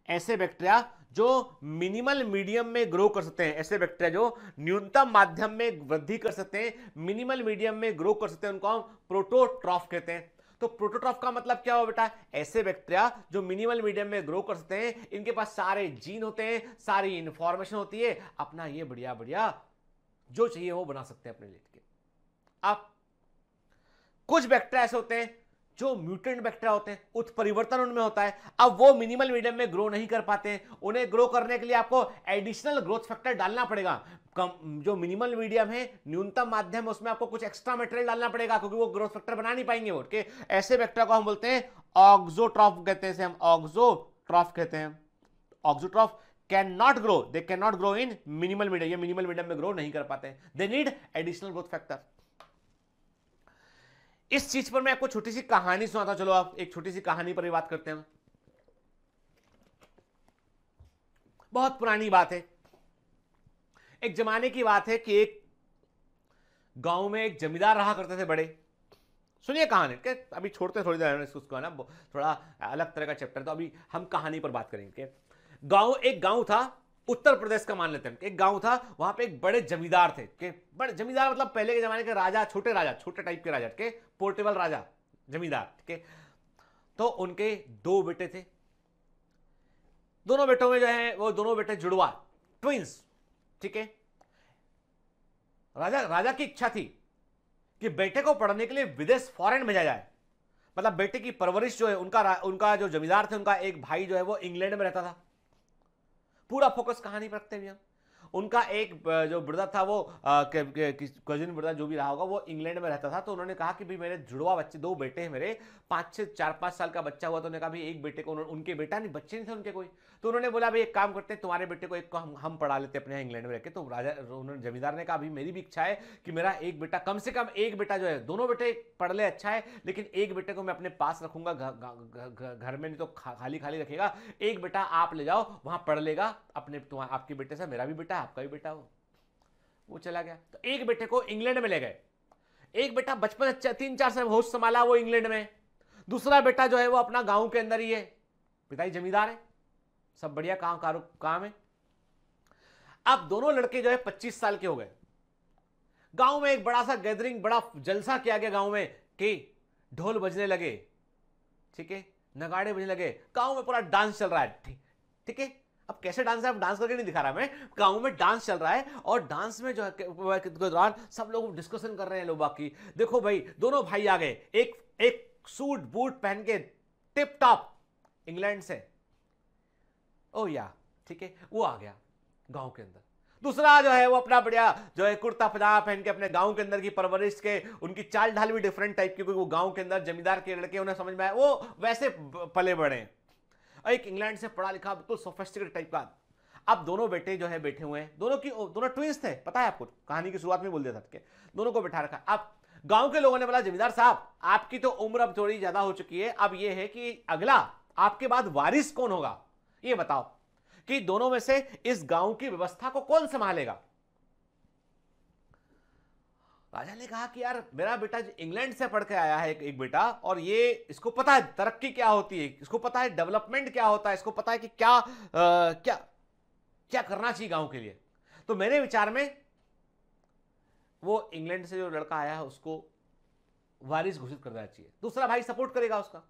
ऐसे बैक्टीरिया जो मिनिमल मीडियम में ग्रो कर सकते हैं, ऐसे बैक्टीरिया जो न्यूनतम माध्यम में वृद्धि कर सकते हैं, मिनिमल मीडियम में ग्रो कर सकते हैं, उनको हम प्रोटोट्रॉफ कहते हैं। तो प्रोटोट्रॉफ का मतलब क्या हो बेटा? ऐसे बैक्टीरिया जो मिनिमल मीडियम में ग्रो कर सकते हैं, इनके पास सारे जीन होते हैं, सारी इंफॉर्मेशन होती है, अपना ये बढ़िया जो चाहिए वो बना सकते हैं अपने लिए के। अब कुछ बैक्टीरिया ऐसे होते हैं जो म्यूटेंट बैक्टीरिया होते हैं, उत्परिवर्तन उनमें होता है, अब वो मिनिमल मीडियम में ग्रो नहीं कर पाते हैं, उन्हें ग्रो करने के लिए आपको एडिशनल ग्रोथ फैक्टर डालना पड़ेगा। जो मिनिमल मीडियम है, न्यूनतम माध्यम, उसमें आपको कुछ एक्स्ट्रा मटेरियल डालना पड़ेगा, क्योंकि वो ग्रोथ फैक्टर बना नहीं पाएंगे वो। ऐसे बैक्टीरिया को हम बोलते हैं ऑक्सोट्रॉफ कहते हैं, हम ऑक्सोट्रॉफ कहते हैं। Auxotroph can not grow, they can not grow in minimal medium, ये मिनिमल मीडियम में ग्रो नहीं कर पाते, they need additional growth factor. इस चीज पर मैं आपको छोटी सी कहानी सुनाता हूं, चलो आप एक छोटी सी कहानी पर भी बात करते हैं। बहुत पुरानी बात है, एक जमाने की बात है कि एक गांव में एक जमींदार रहा करते थे बड़े। सुनिए कहानी के, अभी छोड़ते थोड़ी देर उसको है ना, थोड़ा अलग तरह का चैप्टर, तो अभी हम कहानी पर बात करेंगे। एक गांव था, उत्तर प्रदेश का मान लेते हैं, एक गांव था, वहां पे एक बड़े जमींदार थे, के बड़े जमींदार मतलब पहले के जमाने के राजा, छोटे टाइप के राजा, के पोर्टेबल राजा जमींदार, ठीक है। तो उनके दो बेटे थे, दोनों बेटों में जो है वो दोनों बेटे जुड़वा, ट्विंस, ठीक है। राजा की इच्छा थी कि बेटे को पढ़ने के लिए विदेश, फॉरेन भेजा जाए, मतलब बेटे की परवरिश जो है, उनका जो जमींदार थे, उनका एक भाई जो है वो इंग्लैंड में रहता था। पूरा फोकस कहानी पर रखते हुए उनका एक जो ब्रदर था, वो कजिन ब्रदर जो भी रहा होगा, वो इंग्लैंड में रहता था। तो उन्होंने कहा कि भाई मेरे जुड़वा बच्चे, दो बेटे हैं मेरे, 4-5 साल का बच्चा हुआ, तो उन्होंने कहा भाई एक बेटे को, उनके बेटा नहीं, बच्चे नहीं थे उनके कोई, तो उन्होंने बोला भाई एक काम करते हैं, तुम्हारे बेटे को एक को हम पढ़ा लेते हैं अपने यहाँ इंग्लैंड में रहकर। तो उन्होंने जमींदार ने कहा भाई मेरी भी इच्छा है कि मेरा एक बेटा, कम से कम एक बेटा जो है, दोनों बेटे पढ़ ले अच्छा है, लेकिन एक बेटे को मैं अपने पास रखूंगा, घर में नहीं तो खाली रखेगा, एक बेटा आप ले जाओ, वहां पढ़ लेगा अपने, आपके बेटे से, मेरा भी बेटा है, आपका भी बेटा हो। वो चला गया, तो एक बेटे को इंग्लैंड में ले गए, एक बेटा बचपन 3-4 साल होश संभाला वो इंग्लैंड में, दूसरा बेटा जो है वो अपना गांव के अंदर ही है, पिताजी जमींदार है, सब बढ़िया काम है। अब दोनों लड़के जो है 25 साल के हो गए। गांव में एक बड़ा सा गैदरिंग, बड़ा जलसा किया गया गांव में, कि ढोल बजने लगे, ठीक है, नगाड़े बजने लगे, गांव में पूरा डांस चल रहा है, ठीक है। अब कैसे डांस है, अब डांस करके नहीं दिखा रहा मैं, गांव में डांस चल रहा है, और डांस में जो है के दौरान सब लोग डिस्कशन कर रहे हैं, लोग बाकी देखो भाई दोनों भाई आ गए, एक सूट बूट पहन के टिप टॉप इंग्लैंड से, ओ या ठीक है, वो आ गया गांव के अंदर। दूसरा जो है वो अपना बढ़िया जो है कुर्ता पजामा पहन के, अपने गांव के अंदर की परवरिश के, उनकी चाल ढाल भी डिफरेंट टाइप की, क्योंकि वो गांव के अंदर जमींदार के लड़के, उन्हें समझ में आया, वो वैसे पले बड़े हैं। एक इंग्लैंड से पढ़ा लिखा बिल्कुल सोफिस्टिकेटेड टाइप का। अब दोनों बेटे जो है बैठे हुए हैं, दोनों ट्विंस थे, पता है आपको, कहानी की शुरुआत में बोल दिया था कि दोनों को बैठा रखा। अब गांव के लोगों ने बोला जमींदार साहब आपकी तो उम्र अब थोड़ी ज्यादा हो चुकी है, अब यह है कि अगला आपके बाद वारिस कौन होगा, ये बताओ कि दोनों में से इस गांव की व्यवस्था को कौन संभालेगा। राजा ने कहा कि यार मेरा बेटा इंग्लैंड से पढ़ के आया है, एक बेटा, और ये इसको पता है तरक्की क्या होती है, इसको पता है डेवलपमेंट क्या होता है, इसको पता है कि क्या करना चाहिए गांव के लिए। तो मेरे विचार में वो इंग्लैंड से जो लड़का आया है उसको वारिस घोषित कर देना चाहिए, दूसरा भाई सपोर्ट करेगा उसका।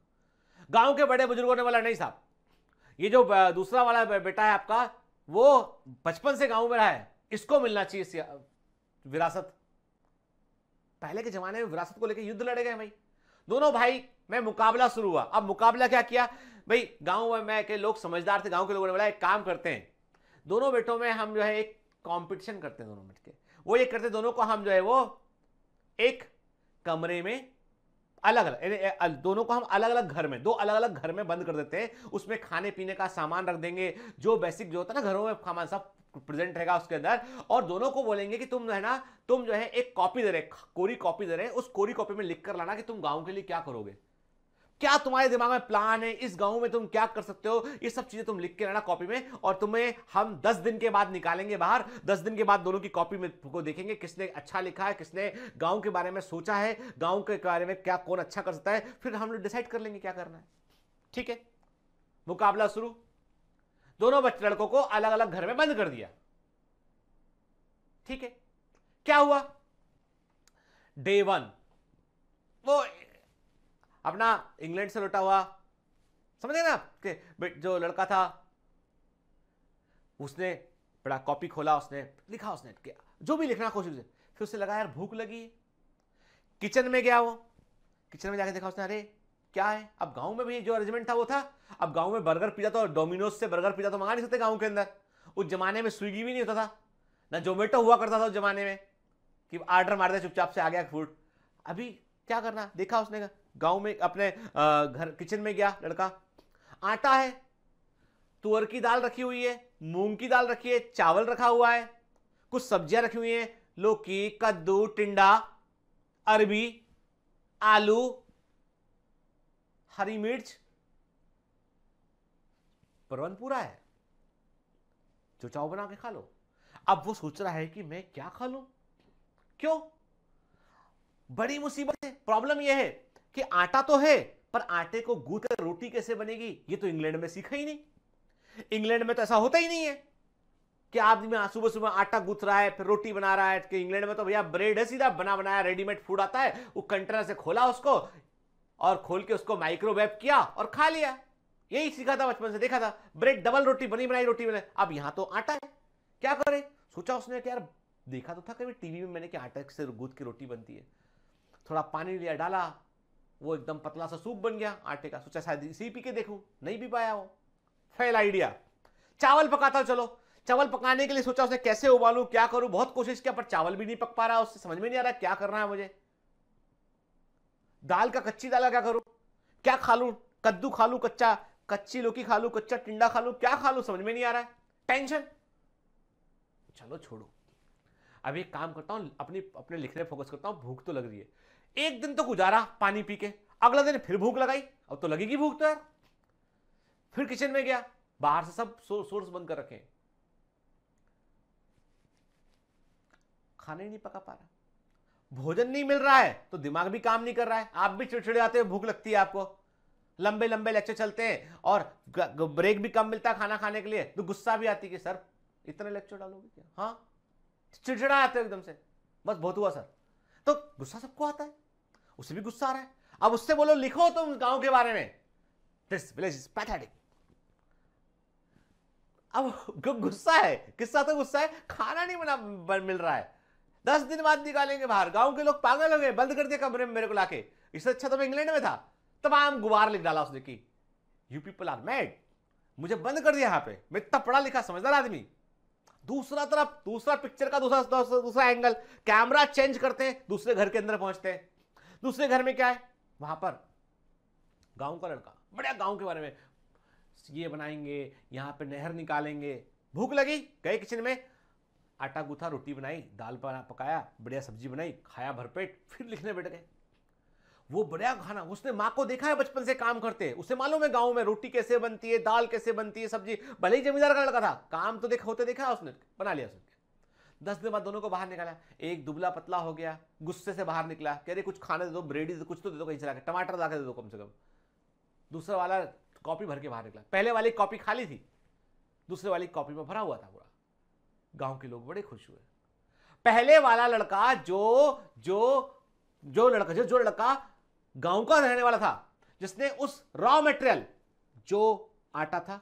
गांव के बड़े बुजुर्गों ने बोला नहीं साहब, ये जो दूसरा वाला बेटा है आपका, वो बचपन से गांव में रहा है, इसको मिलना चाहिए विरासत। पहले के जमाने में विरासत को लेकर युद्ध लड़े गए भाई, दोनों भाई में मुकाबला शुरू हुआ। अब मुकाबला क्या किया, भाई गांव में के लोग समझदार थे, गांव के लोगों ने बोला एक काम करते हैं, दोनों बेटों में हम जो है एक कंपटीशन करते हैं दोनों मिल के। वो ये करते, दोनों को हम जो है वो एक कमरे में अलग अलग, दोनों को हम अलग अलग घर में, दो अलग अलग घर में बंद कर देते हैं। उसमें खाने पीने का सामान रख देंगे, जो बेसिक जो होता है ना घरों में सामान सब प्रेजेंट रहेगा उसके अंदर। और दोनों को बोलेंगे कि तुम है ना, तुम जो है एक कॉपी दे रहे, कोरी कॉपी दे रहे, उस कोरी कॉपी में लिख कर लाना कि तुम गांव के लिए क्या करोगे, क्या तुम्हारे दिमाग में प्लान है, इस गांव में तुम क्या कर सकते हो, ये सब चीजें तुम लिख के लाना कॉपी में। और तुम्हें हम 10 दिन के बाद निकालेंगे बाहर। 10 दिन के बाद दोनों की कॉपी में को देखेंगे किसने अच्छा लिखा है, किसने गांव के बारे में सोचा है, गांव के बारे में क्या कौन अच्छा कर सकता है, फिर हम लोग डिसाइड कर लेंगे क्या करना है। ठीक है, मुकाबला शुरू। दोनों बच्चे लड़कों को अलग अलग घर में बंद कर दिया। ठीक है, क्या हुआ, डे 1 वो अपना इंग्लैंड से लौटा हुआ, समझे ना, कि जो लड़का था उसने बड़ा कॉपी खोला, उसने लिखा, उसने किया जो भी लिखना कोशिश की, फिर उसे लगा यार भूख लगी। किचन में गया, वो किचन में जाके देखा उसने, अरे क्या है, अब गांव में भी जो अरेंजमेंट था वो था। अब गांव में बर्गर पिज्जा तो डोमिनोज से बर्गर पिज्जा तो मंगा नहीं सकते गांव के अंदर। उस जमाने में स्विगी भी नहीं होता था, ना जोमेटो हुआ करता था उस जमाने में कि आर्डर मार दे चुपचाप से आ गया फूड। अभी क्या करना, देखा उसने गांव में अपने घर किचन में गया लड़का, आटा है, तुअर की दाल रखी हुई है, मूंग की दाल रखी है, चावल रखा हुआ है, कुछ सब्जियां रखी हुई हैं, लौकी, कद्दू, टिंडा, अरबी, आलू, हरी मिर्च, प्रबंध पूरा है, जो चाहो बना के खा लो। अब वो सोच रहा है कि मैं क्या खा लूं, क्यों, बड़ी मुसीबत है। प्रॉब्लम यह है कि आटा तो है, पर आटे को गूंथ कर रोटी कैसे बनेगी, ये तो इंग्लैंड में सीखा ही नहीं। इंग्लैंड में तो ऐसा होता ही नहीं है कि आदमी सुबह सुबह आटा गूंथ रहा है फिर रोटी बना रहा है। कि इंग्लैंड में तो भैया ब्रेड है, सीधा बना बनाया रेडीमेड फूड आता है, वो कंटेनर से खोला उसको और खोल के उसको माइक्रोवेव किया और खा लिया। यही सीखा था बचपन से, देखा था ब्रेड डबल रोटी बनी बनाई रोटी बने। अब यहां तो आटा है, क्या करे, सोचा उसने कि यार देखा तो था कभी टीवी में मैंने कि आटे से गूंथ की रोटी बनती है। थोड़ा पानी लिया, डाला, वो एकदम पतला सा सूप बन गया आटे का। सोचा शायद इसी पी के देखूं, नहीं भी पाया वो, फेल आइडिया। चावल पकाता हूं, चलो चावल पकाने के लिए सोचा उसने कैसे उबालूं, क्या करूं, बहुत कोशिश किया पर चावल भी नहीं पक पा रहा, उससे समझ में नहीं आ रहा क्या करना है मुझे। दाल का, कच्ची दाल का क्या करूं, क्या खा लूं, कद्दू खा लूं कच्चा, कच्ची लौकी खा लूं, कच्चा टिंडा खा लूं, क्या खा लूं, समझ में नहीं आ रहा है, टेंशन। चलो छोड़ो, अब एक काम करता हूं, अपने लिखने फोकस करता हूं, भूख तो लग रही है। एक दिन तो गुजारा पानी पी के, अगला दिन फिर भूख लगाई, अब तो लगेगी भूख तो यार। फिर किचन में गया, बाहर से सब सोर्स बंद कर रखे, खाना ही नहीं पका पा रहा, भोजन नहीं मिल रहा है तो दिमाग भी काम नहीं कर रहा है, आप भी चिड़चिड़े आते हो, भूख लगती है आपको, लंबे लंबे लेक्चर चलते हैं और ब्रेक भी कम मिलता है खाना खाने के लिए, तो गुस्सा भी आती है कि सर इतने लेक्चर डालोगे क्या, हाँ चिड़चिड़ा आते हो एकदम से, बस बहुत हुआ सर। तो गुस्सा सबको आता है, उसे भी गुस्सा आ रहा है। अब उससे बोलो लिखो तुम गांव के बारे में, दिस विलेज इज पैथेटिक। अब गुस्सा है, किस्सा तो गुस्सा है, खाना नहीं मिल रहा है, 10 दिन बाद निकालेंगे बाहर, गांव के लोग पागल हो गए, बंद कर दिया कमरे में मेरे को लाके। इससे अच्छा तो मैं इंग्लैंड में था, तमाम गुबार लिख डाला उसने कि यू पीपल आर मैड, मुझे बंद कर दिया यहाँ पे, मैं इतना पढ़ा लिखा समझदार आदमी। दूसरा तरफ, दूसरा पिक्चर का दूसरा एंगल, कैमरा चेंज करते हैं, दूसरे घर के अंदर पहुंचते हैं। दूसरे घर में क्या है, वहां पर गांव का लड़का बढ़िया गांव के बारे में, ये बनाएंगे, यहां पे नहर निकालेंगे। भूख लगी, गए किचन में, आटा गूथा, रोटी बनाई, दाल पकाया, बढ़िया सब्जी बनाई, खाया भरपेट, फिर लिखने बैठ गए। वो बढ़िया खाना, उसने माँ को देखा है बचपन से काम करते, उसे मालूम है गांव में रोटी कैसे बनती है, दाल कैसे बनती है, सब्जी, भले ही जमींदार का लड़का था, काम तो होते देखा उसने, बना लिया उसने। 10 दिन बाद दोनों को बाहर निकाला, एक दुबला पतला हो गया, गुस्से से बाहर निकला, कह रहे कुछ खाने दे दो, ब्रेड दे, कुछ तो दे दो कहीं से लाके, टमाटर ला के दे दो कम से कम। दूसरा वाला कॉपी भर के बाहर निकला, पहले वाली कॉपी खाली थी, दूसरे वाली कॉपी में भरा हुआ था पूरा। गांव के लोग बड़े खुश हुए। पहले वाला लड़का जो लड़का गांव का रहने वाला था, जिसने उस रॉ मटेरियल, जो आटा था,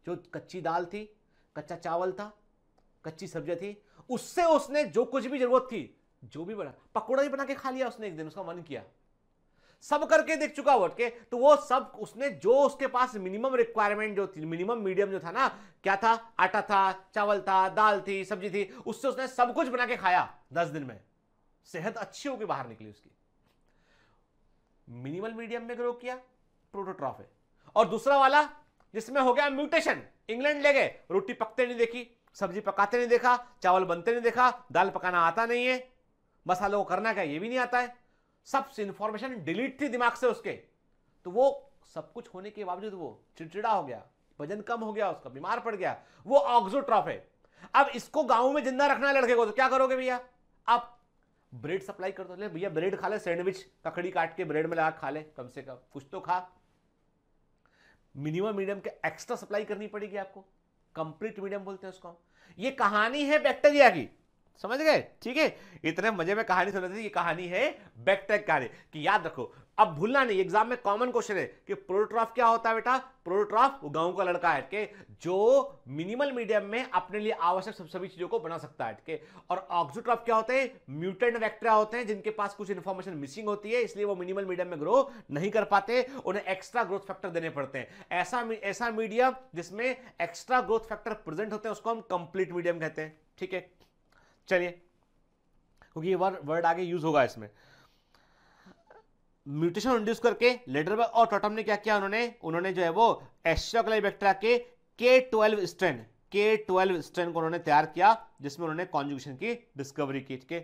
जो कच्ची दाल थी, कच्चा चावल था, कच्ची सब्जी थी, उससे उसने जो कुछ भी जरूरत थी, जो भी बना, पकौड़ा ही बना के खा लिया उसने एक दिन, उसका मन किया। सब करके देख चुका वो के, तो वो सब उसने जो उसके पास मिनिमम रिक्वायरमेंट जो थी, मिनिमम मीडियम जो था ना, क्या था, आटा था, चावल था, दाल थी, सब्जी थी, उससे उसने सब कुछ बना के खाया 10 दिन में, सेहत अच्छी होकर बाहर निकली उसकी। मिनिमल मीडियम में ग्रो किया, प्रोटोट्रॉफ है। और दूसरा वाला जिसमें हो गया म्यूटेशन, इंग्लैंड ले गए, रोटी पकते नहीं देखी, सब्जी पकाते नहीं देखा, चावल बनते नहीं देखा, दाल पकाना आता नहीं है, मसालों को करना क्या ये भी नहीं आता है, सब इंफॉर्मेशन डिलीट थी दिमाग से उसके, तो वो सब कुछ होने के बावजूद वो चिड़चिड़ा हो गया, वजन कम हो गया उसका, बीमार पड़ गया, वो ऑक्सोट्रॉफ है। अब इसको गांव में जिंदा रखना है लड़के को, तो क्या करोगे भैया, आप ब्रेड सप्लाई कर दो, भैया ब्रेड खा ले, सैंडविच ककड़ी काट के ब्रेड में लगा खा ले, कम से कम कुछ तो खा। मिनिमम मीडियम के एक्स्ट्रा सप्लाई करनी पड़ेगी आपको, कंप्लीट मीडियम बोलते हैं उसको। ये कहानी है बैक्टीरिया की, समझ गए, ठीक है। इतने मजे में कहानी सुन रही थी, ये कहानी है बैक्टीरिया कहानी कि याद रखो, अब भूलना नहीं, एग्जाम में कॉमन क्वेश्चन है कि प्रोटोट्रॉफ क्या होता है बेटा, प्रोटोट्रॉफ वो गांव का लड़का है के जो मिनिमल मीडियम में अपने लिए आवश्यक सभी चीजों को बना सकता है के। और ऑक्सोट्रॉफ क्या होते हैं, म्यूटेंट बैक्टीरिया होते हैं जिनके पास कुछ इंफॉर्मेशन मिसिंग होती है, इसलिए वो मिनिमल मीडियम में ग्रो नहीं कर पाते, उन्हें एक्स्ट्रा ग्रोथ फैक्टर देने पड़ते हैं। ऐसा मीडियम जिसमें एक्स्ट्रा ग्रोथ फैक्टर प्रेजेंट होते हैं उसको हम कंप्लीट मीडियम कहते हैं, ठीक है। चलिए, क्योंकि ये वर्ड आगे यूज होगा इसमें। म्यूटेशन इंड्यूस करके लेडरबर्ग और टॉटम ने क्या किया, उन्होंने जो है वो एस्चेरिया कोलाई बैक्टीरिया के K12 स्ट्रेन को उन्होंने तैयार किया, जिसमें उन्होंने कॉन्जुगेशन की डिस्कवरी की।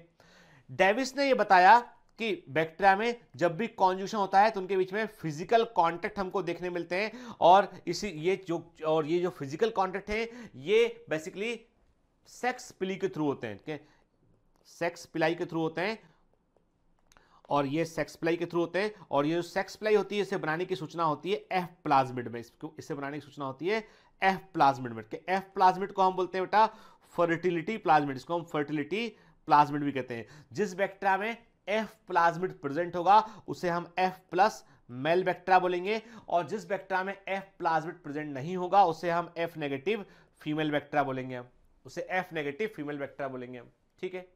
डेविस ने ये बताया कि बैक्टीरिया में जब भी कॉन्जुगेशन होता है तो उनके बीच में फिजिकल कांटेक्ट हमको देखने मिलते हैं, और ये जो फिजिकल कांटेक्ट है ये बेसिकली सेक्स पिली के थ्रू होते हैं, सेक्स पिलाई के थ्रू होते हैं, और ये सेक्स प्लाई के थ्रू होते हैं। और ये जो सेक्स प्लाई होती है इसे बनाने की सूचना होती है एफ प्लाज्मिड में, इसे बनाने की सूचना होती है एफ प्लाज्मिड में। एफ प्लाज्मिड को हम बोलते हैं बेटा फर्टिलिटी प्लाज्मिड, इसको हम फर्टिलिटी प्लाज्मिड भी कहते हैं। जिस बैक्टीरिया में एफ प्लाज्मिड प्रेजेंट होगा उसे हम एफ प्लस मेल बैक्टीरिया बोलेंगे, और जिस बैक्टीरिया में एफ प्लाज्मिड प्रेजेंट नहीं होगा उसे हम एफ नेगेटिव फीमेल बैक्टीरिया बोलेंगे, उसे एफ नेगेटिव फीमेल बैक्टीरिया बोलेंगे, ठीक है।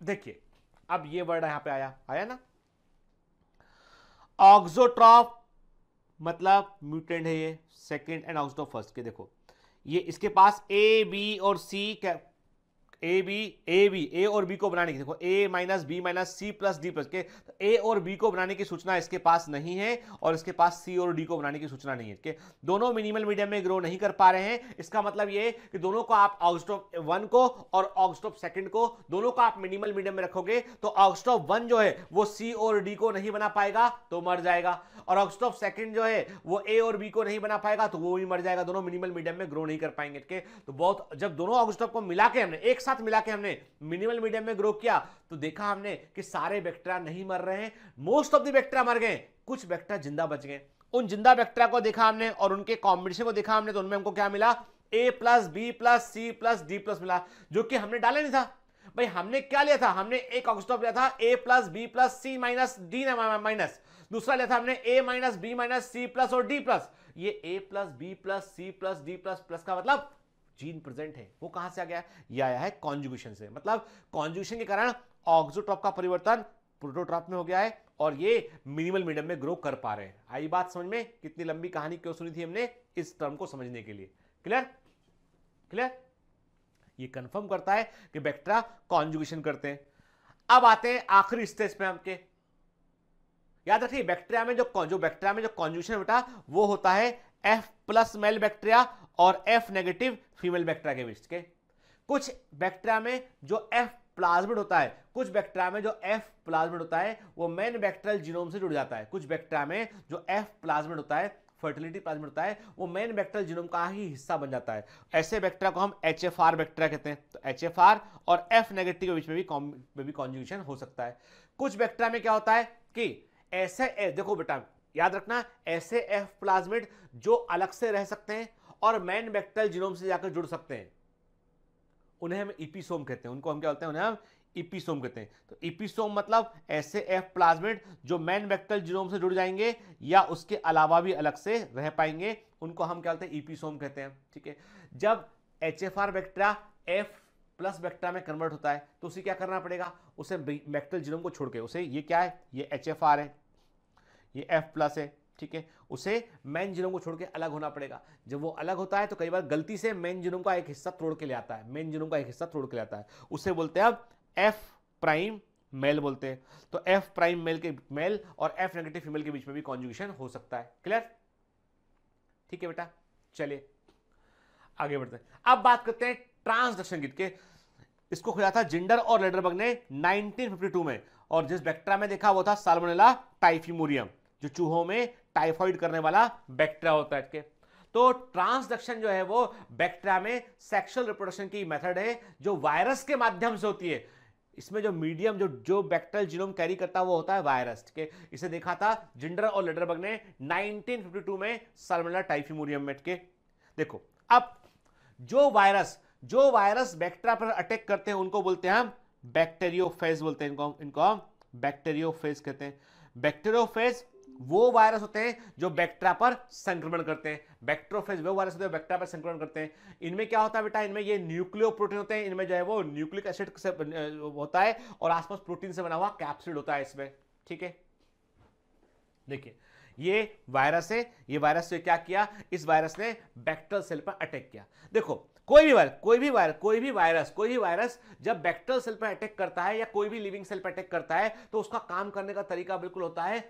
देखिए अब ये वर्ड यहां पे आया ना, ऑक्सोट्रॉफ मतलब म्यूटेंट है ये, सेकंड एंड ऑक्सोट्रॉफ फर्स्ट के। देखो ये इसके पास ए बी और सी, ए और बी को बनाने की, देखो A minus B minus C plus D plus के, तो ए और बी को बनाने की सूचना इसके पास नहीं है, और इसके पास सी और डी को बनाने की सूचना नहीं है के। दोनों मिनिमल मीडियम में ग्रो नहीं कर पा रहे हैं। इसका मतलब ये कि दोनों को आप ऑक्सोट्रॉफ 1 को और ऑक्सोट्रॉफ सेकंड को दोनों को आप मिनिमल मीडियम में रखोगे तो ऑक्सोट्रॉफ 1 जो है वो सी और डी को नहीं बना पाएगा तो मर जाएगा, और ऑक्सोट्रॉफ सेकंड जो है वो ए और बी को नहीं बना पाएगा तो वो भी मर जाएगा, दोनों मिनिमल मीडियम में ग्रो नहीं कर पाएंगे के। तो बहुत, जब दोनों ऑक्सोट्रॉफ को मिला के हमने एक साथ मिला के हमने मिनिमल मीडियम में ग्रो किया तो देखा हमने कि सारे बैक्टीरिया नहीं मर रहे हैं, मोस्ट ऑफ द बैक्टीरिया मर गए, कुछ बैक्टीरिया जिंदा बच गए। उन जिंदा बैक्टीरिया को देखा हमने और उनके कॉम्बिनेशन को देखा हमने, तो उनमें हमको क्या मिला, A plus B plus C plus D plus मिला, जो कि हमने डाला नहीं था। भाई हमने क्या लिया था, हमने एक ऑक्सोट्रॉफ लिया था A plus B plus C minus D minus, दूसरा लिया था हमने A minus B minus C plus और डी प्लस। ये A plus B plus C plus D plus plus का मतलब जीन प्रेजेंट है, वो कहां से आ गया, ये आया है कॉन्जुगेशन से। मतलब कॉन्जुगेशन के कारण ऑक्सोट्रॉफ का परिवर्तन प्रोटोट्रॉफ में हो गया है और ये मिनिमल मीडियम में ग्रो कर पा रहे हैं। आई बात समझ में, कितनी लंबी कहानी क्यों सुनी थी हमने इस टर्म को समझने के लिए। क्लियर, ये कंफर्म करता है कि बैक्टीरिया कॉन्जुगेशन करते हैं। अब आते हैं आखिरी स्टेज पे हमके, याद रखिए बैक्टीरिया में जो कॉन्जुगेशन है बेटा वो होता है एफ प्लस मेल बैक्टीरिया और एफ नेगेटिव फीमेल बैक्टीरिया के बीच के। कुछ बैक्टीरिया में जो एफ प्लाज्मिड होता है, कुछ बैक्टीरिया में जो एफ प्लाज्मिड होता है वो मेन बैक्टीरियल जीनोम से जुड़ जाता है। कुछ बैक्टीरिया में जो एफ प्लाज्मिड होता है, फर्टिलिटी प्लाज्मिड होता है, वो मेन बैक्टीरियल जीनोम का ही हिस्सा बन जाता है। ऐसे बैक्टीरिया को हम HFR बैक्टीरिया कहते हैं। तो HFR और एफ नेगेटिव के बीच में भी कॉन्जुगेशन हो सकता है। कुछ बैक्टीरिया में क्या होता है कि ऐसे, देखो बेटा याद रखना, ऐसे एफ प्लाज्मिड जो अलग से रह सकते हैं और मेन बैक्टीरियल जीनोम से जाकर जुड़ सकते हैं, उन्हें हम इपीसोम कहते हैं। उनको हम क्या बोलते हैं, उन्हें हम इपीसोम कहते हैं। तो इपीसोम मतलब ऐसे एफ प्लाज्मिड जो मेन बैक्टीरियल जीनोम से जुड़ जाएंगे या उसके अलावा भी अलग से रह पाएंगे, उनको हम क्या बोलते हैं, इपीसोम कहते हैं। ठीक है, जब HFR bacteria F plus bacteria में कन्वर्ट होता है, तो उसे क्या करना पड़ेगा, उसे बैक्टीरियल जीनोम को छोड़ के, उसे ये क्या है, ये HFR है, ये F+ है, ठीक है, उसे मेन जीनोम को छोड़ के अलग होना पड़ेगा। जब वो अलग होता है तो कई बार गलती से मेन जीनोम का एक हिस्सा तोड़ के ले आता है, मेन जीनोम का एक हिस्सा तोड़ के ले आता है, उसे बोलते हैं अब F' मेल बोलते हैं। तो F' मेल के मेल और F- फीमेल के बीच में भी कॉन्जुगेशन हो सकता है। क्लियर? ठीक है बेटा, चलिए आगे बढ़ते हैं। अब बात करते हैं ट्रांसडक्शन की, के इसको खोजा था जिंडर और लेडरबर्ग ने 1952 में, और जिस बैक्टीरिया में देखा वो था साल्मोनेला टाइफिमोरियम, जो चूहों में टाइफाइड करने वाला बैक्टीरिया होता है। तो ट्रांसडक्शन जो है वो बैक्टीरिया में सेक्सुअल रिप्रोडक्शन की मेथड है जो वायरस के माध्यम से होती है। इसमें जो मीडियम जो बैक्टीरियल जीनोम कैरी करता है वो होता है वायरस, ठीक है। इसे देखा था जिंडर और लेडरबर्ग ने 1952 में साल्मोनेला टाइफिमोरियम में। देखो अब जो वायरस बैक्टीरिया पर अटैक करते हैं उनको बोलते हैं हम बैक्टीरियोफेज बोलते हैं, इनको हम बैक्टीरियोफेज कहते हैं। बैक्टीरियोफेज वो वायरस होते हैं जो बैक्टीरिया पर संक्रमण करते हैं, बैक्टीरियोफेज वो वायरस होते हैं बैक्टीरिया पर संक्रमण करते हैं। इनमें क्या होता है बेटा, इनमें ये न्यूक्लियोप्रोटीन होते हैं, इनमें जो है वो न्यूक्लिक एसिड से होता है और आसपास प्रोटीन से बना हुआ कैप्सिड होता है इसमें, ठीक है। देखिए ये वायरस है, ये वायरस से क्या किया, इस वायरस ने बैक्टीरियल सेल पर अटैक किया। देखो कोई भी वायरस जब बैक्टीरियल सेल पर अटैक करता है या कोई भी लिविंग सेल पर अटैक करता है तो उसका काम करने का तरीका बिल्कुल होता है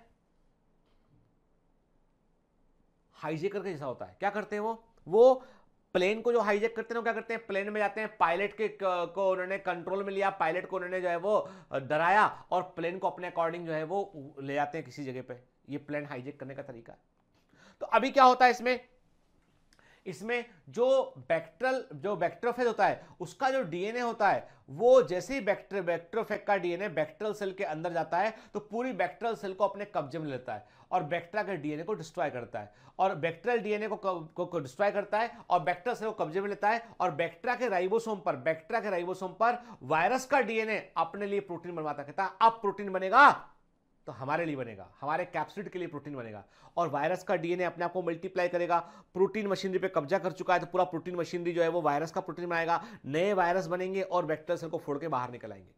हाईजैकर के जैसा होता है। क्या करते हैं वो प्लेन को जो हाईजैक करते हैं, क्या करते हैं, प्लेन में जाते हैं, पायलट को उन्होंने कंट्रोल में लिया, पायलट को उन्होंने जो है वो डराया और प्लेन को अपने अकॉर्डिंग जो है वो ले जाते हैं किसी जगह पे। ये प्लेन हाईजैक करने का तरीका है। तो अभी क्या होता है इसमें जो बैक्टीरियोफेज होता है उसका जो डीएनए होता है वो जैसे ही बैक्टीरियोफेज का डीएनए बैक्टीरियल सेल के अंदर जाता है तो पूरी बैक्टीरियल सेल को अपने कब्जे में लेता है और बैक्टीरिया के डीएनए को डिस्ट्रॉय करता है, और बैक्टीरियल डीएनए को डिस्ट्रॉय करता है और बैक्टीरियल सेल को कब्जे में लेता है, और बैक्टीरिया के राइबोसोम पर वायरस का डीएनए अपने लिए प्रोटीन बनवाता कहता है अब प्रोटीन बनेगा तो हमारे लिए बनेगा, हमारे कैप्सिड के लिए प्रोटीन बनेगा, और वायरस का डीएनए अपने आप को मल्टीप्लाई करेगा। प्रोटीन मशीनरी पे कब्जा कर चुका है तो पूरा प्रोटीन मशीनरी जो है वो वायरस का प्रोटीन बनाएगा, नए वायरस बनेंगे और बैक्टीरियल सेल को फोड़ के बाहर निकल आएंगे।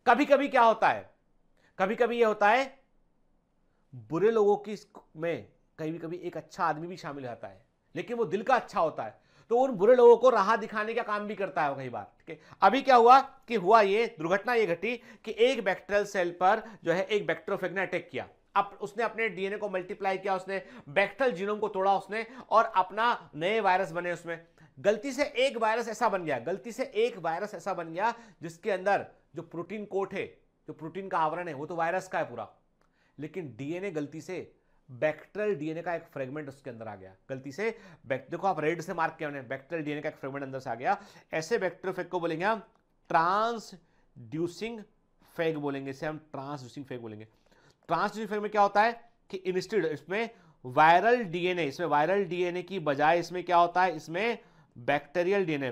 कभी कभी क्या होता है, कभी कभी ये होता है बुरे लोगों की में कभी कभी एक अच्छा आदमी भी शामिल होता है, लेकिन वो दिल का अच्छा होता है तो उन बुरे लोगों को राह दिखाने का काम भी करता है कई बार, ठीक है। अभी क्या हुआ ये दुर्घटना ये घटी कि एक बैक्टीरियल सेल पर जो है एक बैक्टीरियोफेज ने अटैक किया। अब उसने अपने डीएनए को मल्टीप्लाई किया, उसने बैक्टीरियल जीनोम को तोड़ा उसने और अपना नए वायरस बने उसमें। गलती से एक वायरस ऐसा बन गया जिसके अंदर जो प्रोटीन कोट है, जो प्रोटीन का आवरण है वो तो वायरस का है पूरा, लेकिन डीएनए गलती से बैक्टीरियल डीएनए का एक फ्रेगमेंट उसके अंदर आ गया गलती से। देखो आप रेड से मार्क किया उन्हें, बैक्टीरियल डीएनए का एक फ्रेगमेंट अंदर से आ गया। ऐसे बैक्टीरियोफेज को बोलेंगे हम ट्रांसड्यूसिंग फेग बोलेंगे, इसे हम ट्रांसड्यूसिंग फेग बोलेंगे। ट्रांसड्यूसिंग फेग में क्या होता है कि इंस्टेड इसमें वायरल डीएनए की बजाय इसमें क्या होता है, इसमें बैक्टीरियल डीएनए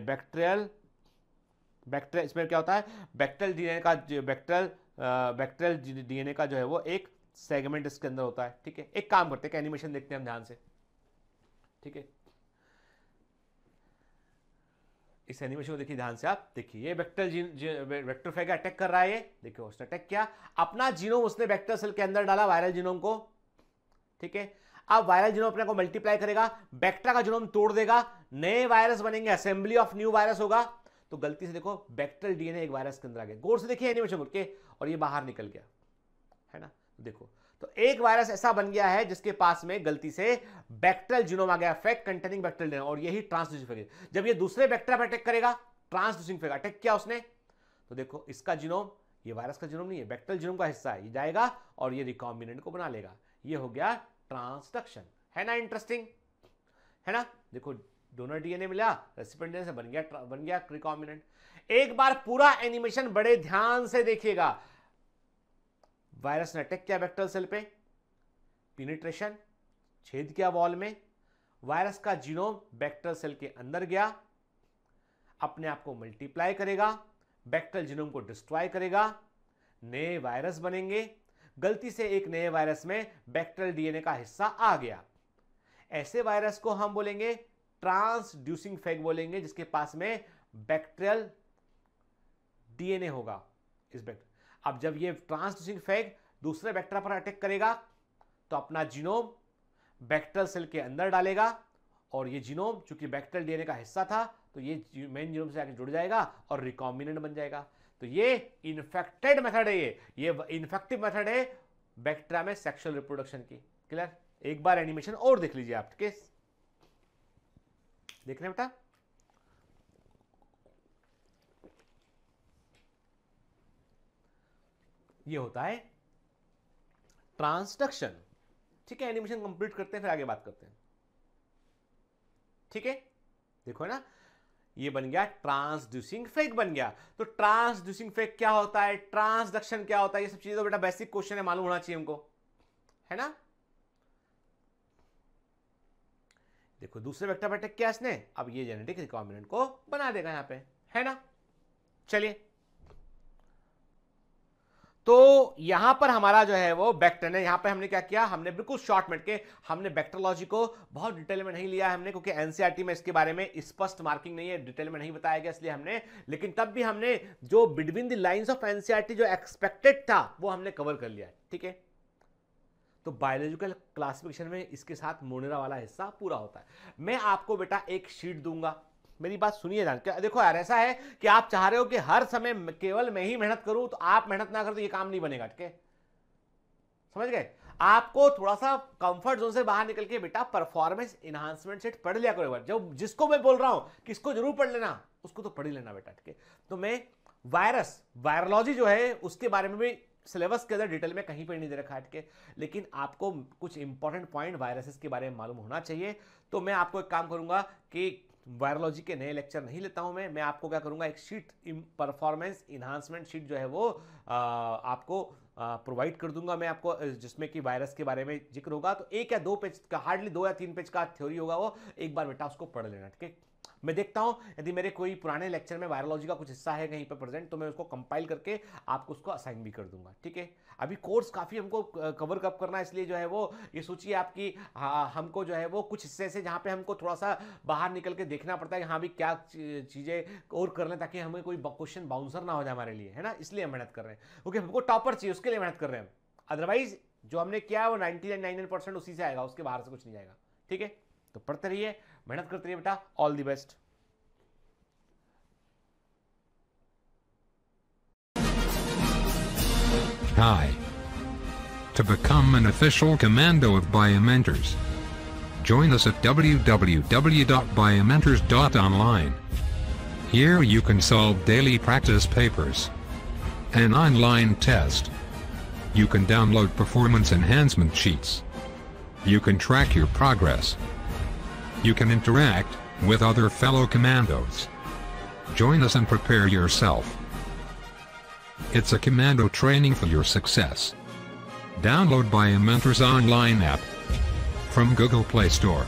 इसमें क्या होता है बैक्टीरियल डीएनए का जो है वो एक सेगमेंट इसके अंदर होता है, ठीक है। एक काम करते हैं, एनिमेशन देखते हैं हम ध्यान से, ठीक है। इस एनिमेशन को देखिए ध्यान से, आप देखिए ये बैक्टीरियोफेज अटैक कर रहा है, ये देखिए उसने अटैक किया, अपना जीनोम उसने बैक्टीरियल सेल के अंदर डाला, वायरल जीनोम को, ठीक है। अब वायरल जीनोम अपने को मल्टीप्लाई करेगा, बैक्टीरिया का जीनोम तोड़ देगा, नए वायरस बनेंगे, असेंबली ऑफ न्यू वायरस होगा। तो गलती से देखो बैक्टीरियल डीएनए एक वायरस के अंदर आ गया, गौर से देखिए एनिमेशन करके, और ये बाहर निकल गया, है ना। देखो तो एक वायरस ऐसा बन गया है जिसके पास में गलती से बैक्टीरियल जीनोम आ गया, फेग कंटेनिंग बैक्टीरियल डीएनए, और यही ट्रांसड्यूसिंग फेग है। जब ये दूसरे बैक्टीरिया पर अटैक करेगा, ट्रांसड्यूसिंग फेग अटैक किया उसने, तो देखो इसका जीनोम, ये वायरस का जीनोम नहीं है, बैक्टीरियल जीनोम का हिस्सा है, ये जाएगा और ये रिकॉम्बिनेंट को बना लेगा। ये हो गया ट्रांसडक्शन, है ना, इंटरेस्टिंग है ना। देखो डोनर डीएनए मिला, रेसिपिएंट डीएनए से बन गया रिकॉम्बिनेंट। एक बार पूरा एनिमेशन बड़े ध्यान से देखिएगा। वायरस ने अटैक किया बैक्टीरियल सेल पे, पेनिट्रेशन, छेद किया वॉल में, वायरस का जीनोम बैक्टीरियल सेल के अंदर गया, अपने आप को मल्टीप्लाई करेगा, बैक्टीरियल जीनोम को डिस्ट्रॉय करेगा, नए वायरस बनेंगे। गलती से एक नए वायरस में बैक्टीरियल डीएनए का हिस्सा आ गया, ऐसे वायरस को हम बोलेंगे ट्रांसड्यूसिंग फेग बोलेंगे, जिसके पास में बैक्टीरियल डीएनए होगा इस वेक्टर। अब जब ये ट्रांसड्यूसिंग फैग दूसरे वेक्टर पर अटैक करेगा तो अपना जीनोम बैक्टीरियल सेल के अंदर डालेगा, और ये जीनोम चूंकि बैक्टीरियल डीएनए का हिस्सा था तो ये मेन जीनोम से आके जुड़ जाएगा और रिकॉम्बिनेंट बन जाएगा। तो ये इन्फेक्टेड मेथड है, ये इन्फेक्टिव मेथड है बैक्टीरिया में सेक्सुअल रिप्रोडक्शन की। क्लियर? एक बार एनिमेशन और देख लीजिए आप, ठीक है? देख रहे हैं बेटा? ये होता है ट्रांसडक्शन। ठीक है, एनिमेशन कंप्लीट करते हैं फिर आगे बात करते हैं। ठीक है, देखो है ना, ये बन गया ट्रांसड्यूसिंग फैग बन गया। तो ट्रांसड्यूसिंग फैग क्या होता है, ट्रांसडक्शन क्या होता है, ये सब चीजें तो बेटा बेसिक क्वेश्चन है, मालूम होना चाहिए हमको, है ना। देखो दूसरे वेक्टर पर अटैक किया इसने, अब ये जेनेटिक रिकॉम्बिनेंट को बना देगा यहां पे, है ना। चलिए, तो यहां पर हमारा जो है वो वेक्टर है, यहां पे हमने क्या किया, हमने बिल्कुल शॉर्ट में के हमने वेक्टरोलॉजी को बहुत डिटेल में नहीं लिया हमने, क्योंकि एनसीईआरटी में इसके बारे में स्पष्ट मार्किंग नहीं है, डिटेल में नहीं बताया गया, इसलिए हमने, लेकिन तब भी हमने जो between the lines of NCERT जो एक्सपेक्टेड था वो हमने कवर कर लिया है। ठीक है, तो बायोलॉजिकल क्लासिफिकेशन में इसके साथ मोनेरा वाला हिस्सा पूरा होता है। मैं आपको बेटा एक शीट दूंगा, मेरी बात सुनिए जान के। देखो यार, ऐसा है कि आप चाह रहे हो कि हर समय केवल मैं ही मेहनत करूं, तो आप मेहनत ना करो तो ये काम नहीं बनेगा। ठीक है, समझ गए? आपको थोड़ा सा कंफर्ट जोन से बाहर निकल के बेटा परफॉर्मेंस इनहांसमेंट सेट पढ़ लिया करो एक बार। जब जिसको मैं बोल रहा हूं कि इसको जरूर पढ़ लेना, उसको तो पढ़ ही लेना बेटा। ठीक है, तो मैं वायरोलॉजी जो है उसके बारे में भी सिलेबस के अंदर डिटेल में कहीं पर नहीं दे रखा है। ठीक है, लेकिन आपको कुछ इंपॉर्टेंट पॉइंट वायरसेस के बारे में मालूम होना चाहिए। तो मैं आपको एक काम करूंगा कि वायरोलॉजी के नए लेक्चर नहीं लेता हूं मैं आपको क्या करूंगा, एक शीट परफॉर्मेंस इन्हांसमेंट शीट जो है वो आपको प्रोवाइड कर दूंगा मैं आपको, जिसमें कि वायरस के बारे में जिक्र होगा। तो 1 या 2 पेज का, हार्डली 2 या 3 पेज का थ्योरी होगा, वो एक बार बेटा उसको पढ़ लेना। ठीक है, मैं देखता हूं यदि मेरे कोई पुराने लेक्चर में वायरोलॉजी का कुछ हिस्सा है कहीं पे प्रेजेंट, तो मैं उसको कंपाइल करके आपको उसको असाइन भी कर दूंगा। ठीक है, अभी कोर्स काफी हमको कवर कप करना है, इसलिए जो है वो ये सोचिए आपकी हमको जो है वो कुछ हिस्से से जहां पे हमको थोड़ा सा बाहर निकल के देखना पड़ता है कि हाँ भी क्या चीजें और कर लें, ताकि हमें कोई क्वेश्चन बाउंसर ना हो जाए हमारे लिए, है ना। इसलिए हम मेहनत कर रहे हैं, क्योंकि हमको टॉपर चाहिए, उसके लिए मेहनत कर रहे हैं। अदरवाइज जो हमने किया है वो 99% उसी से आएगा, उसके बाहर से कुछ नहीं जाएगा। ठीक है, तो पढ़ते रहिए, मेहनत करते रहिए बेटा। All the best. Hi. To become an official commando of Biomentors, join us at www.biomentors.online. Here you can solve daily practice papers, an online test. You can download performance enhancement sheets. You can track your progress. You can interact with other fellow commandos. Join us and prepare yourself. It's a commando training for your success. Download Biomentors online app from Google Play Store.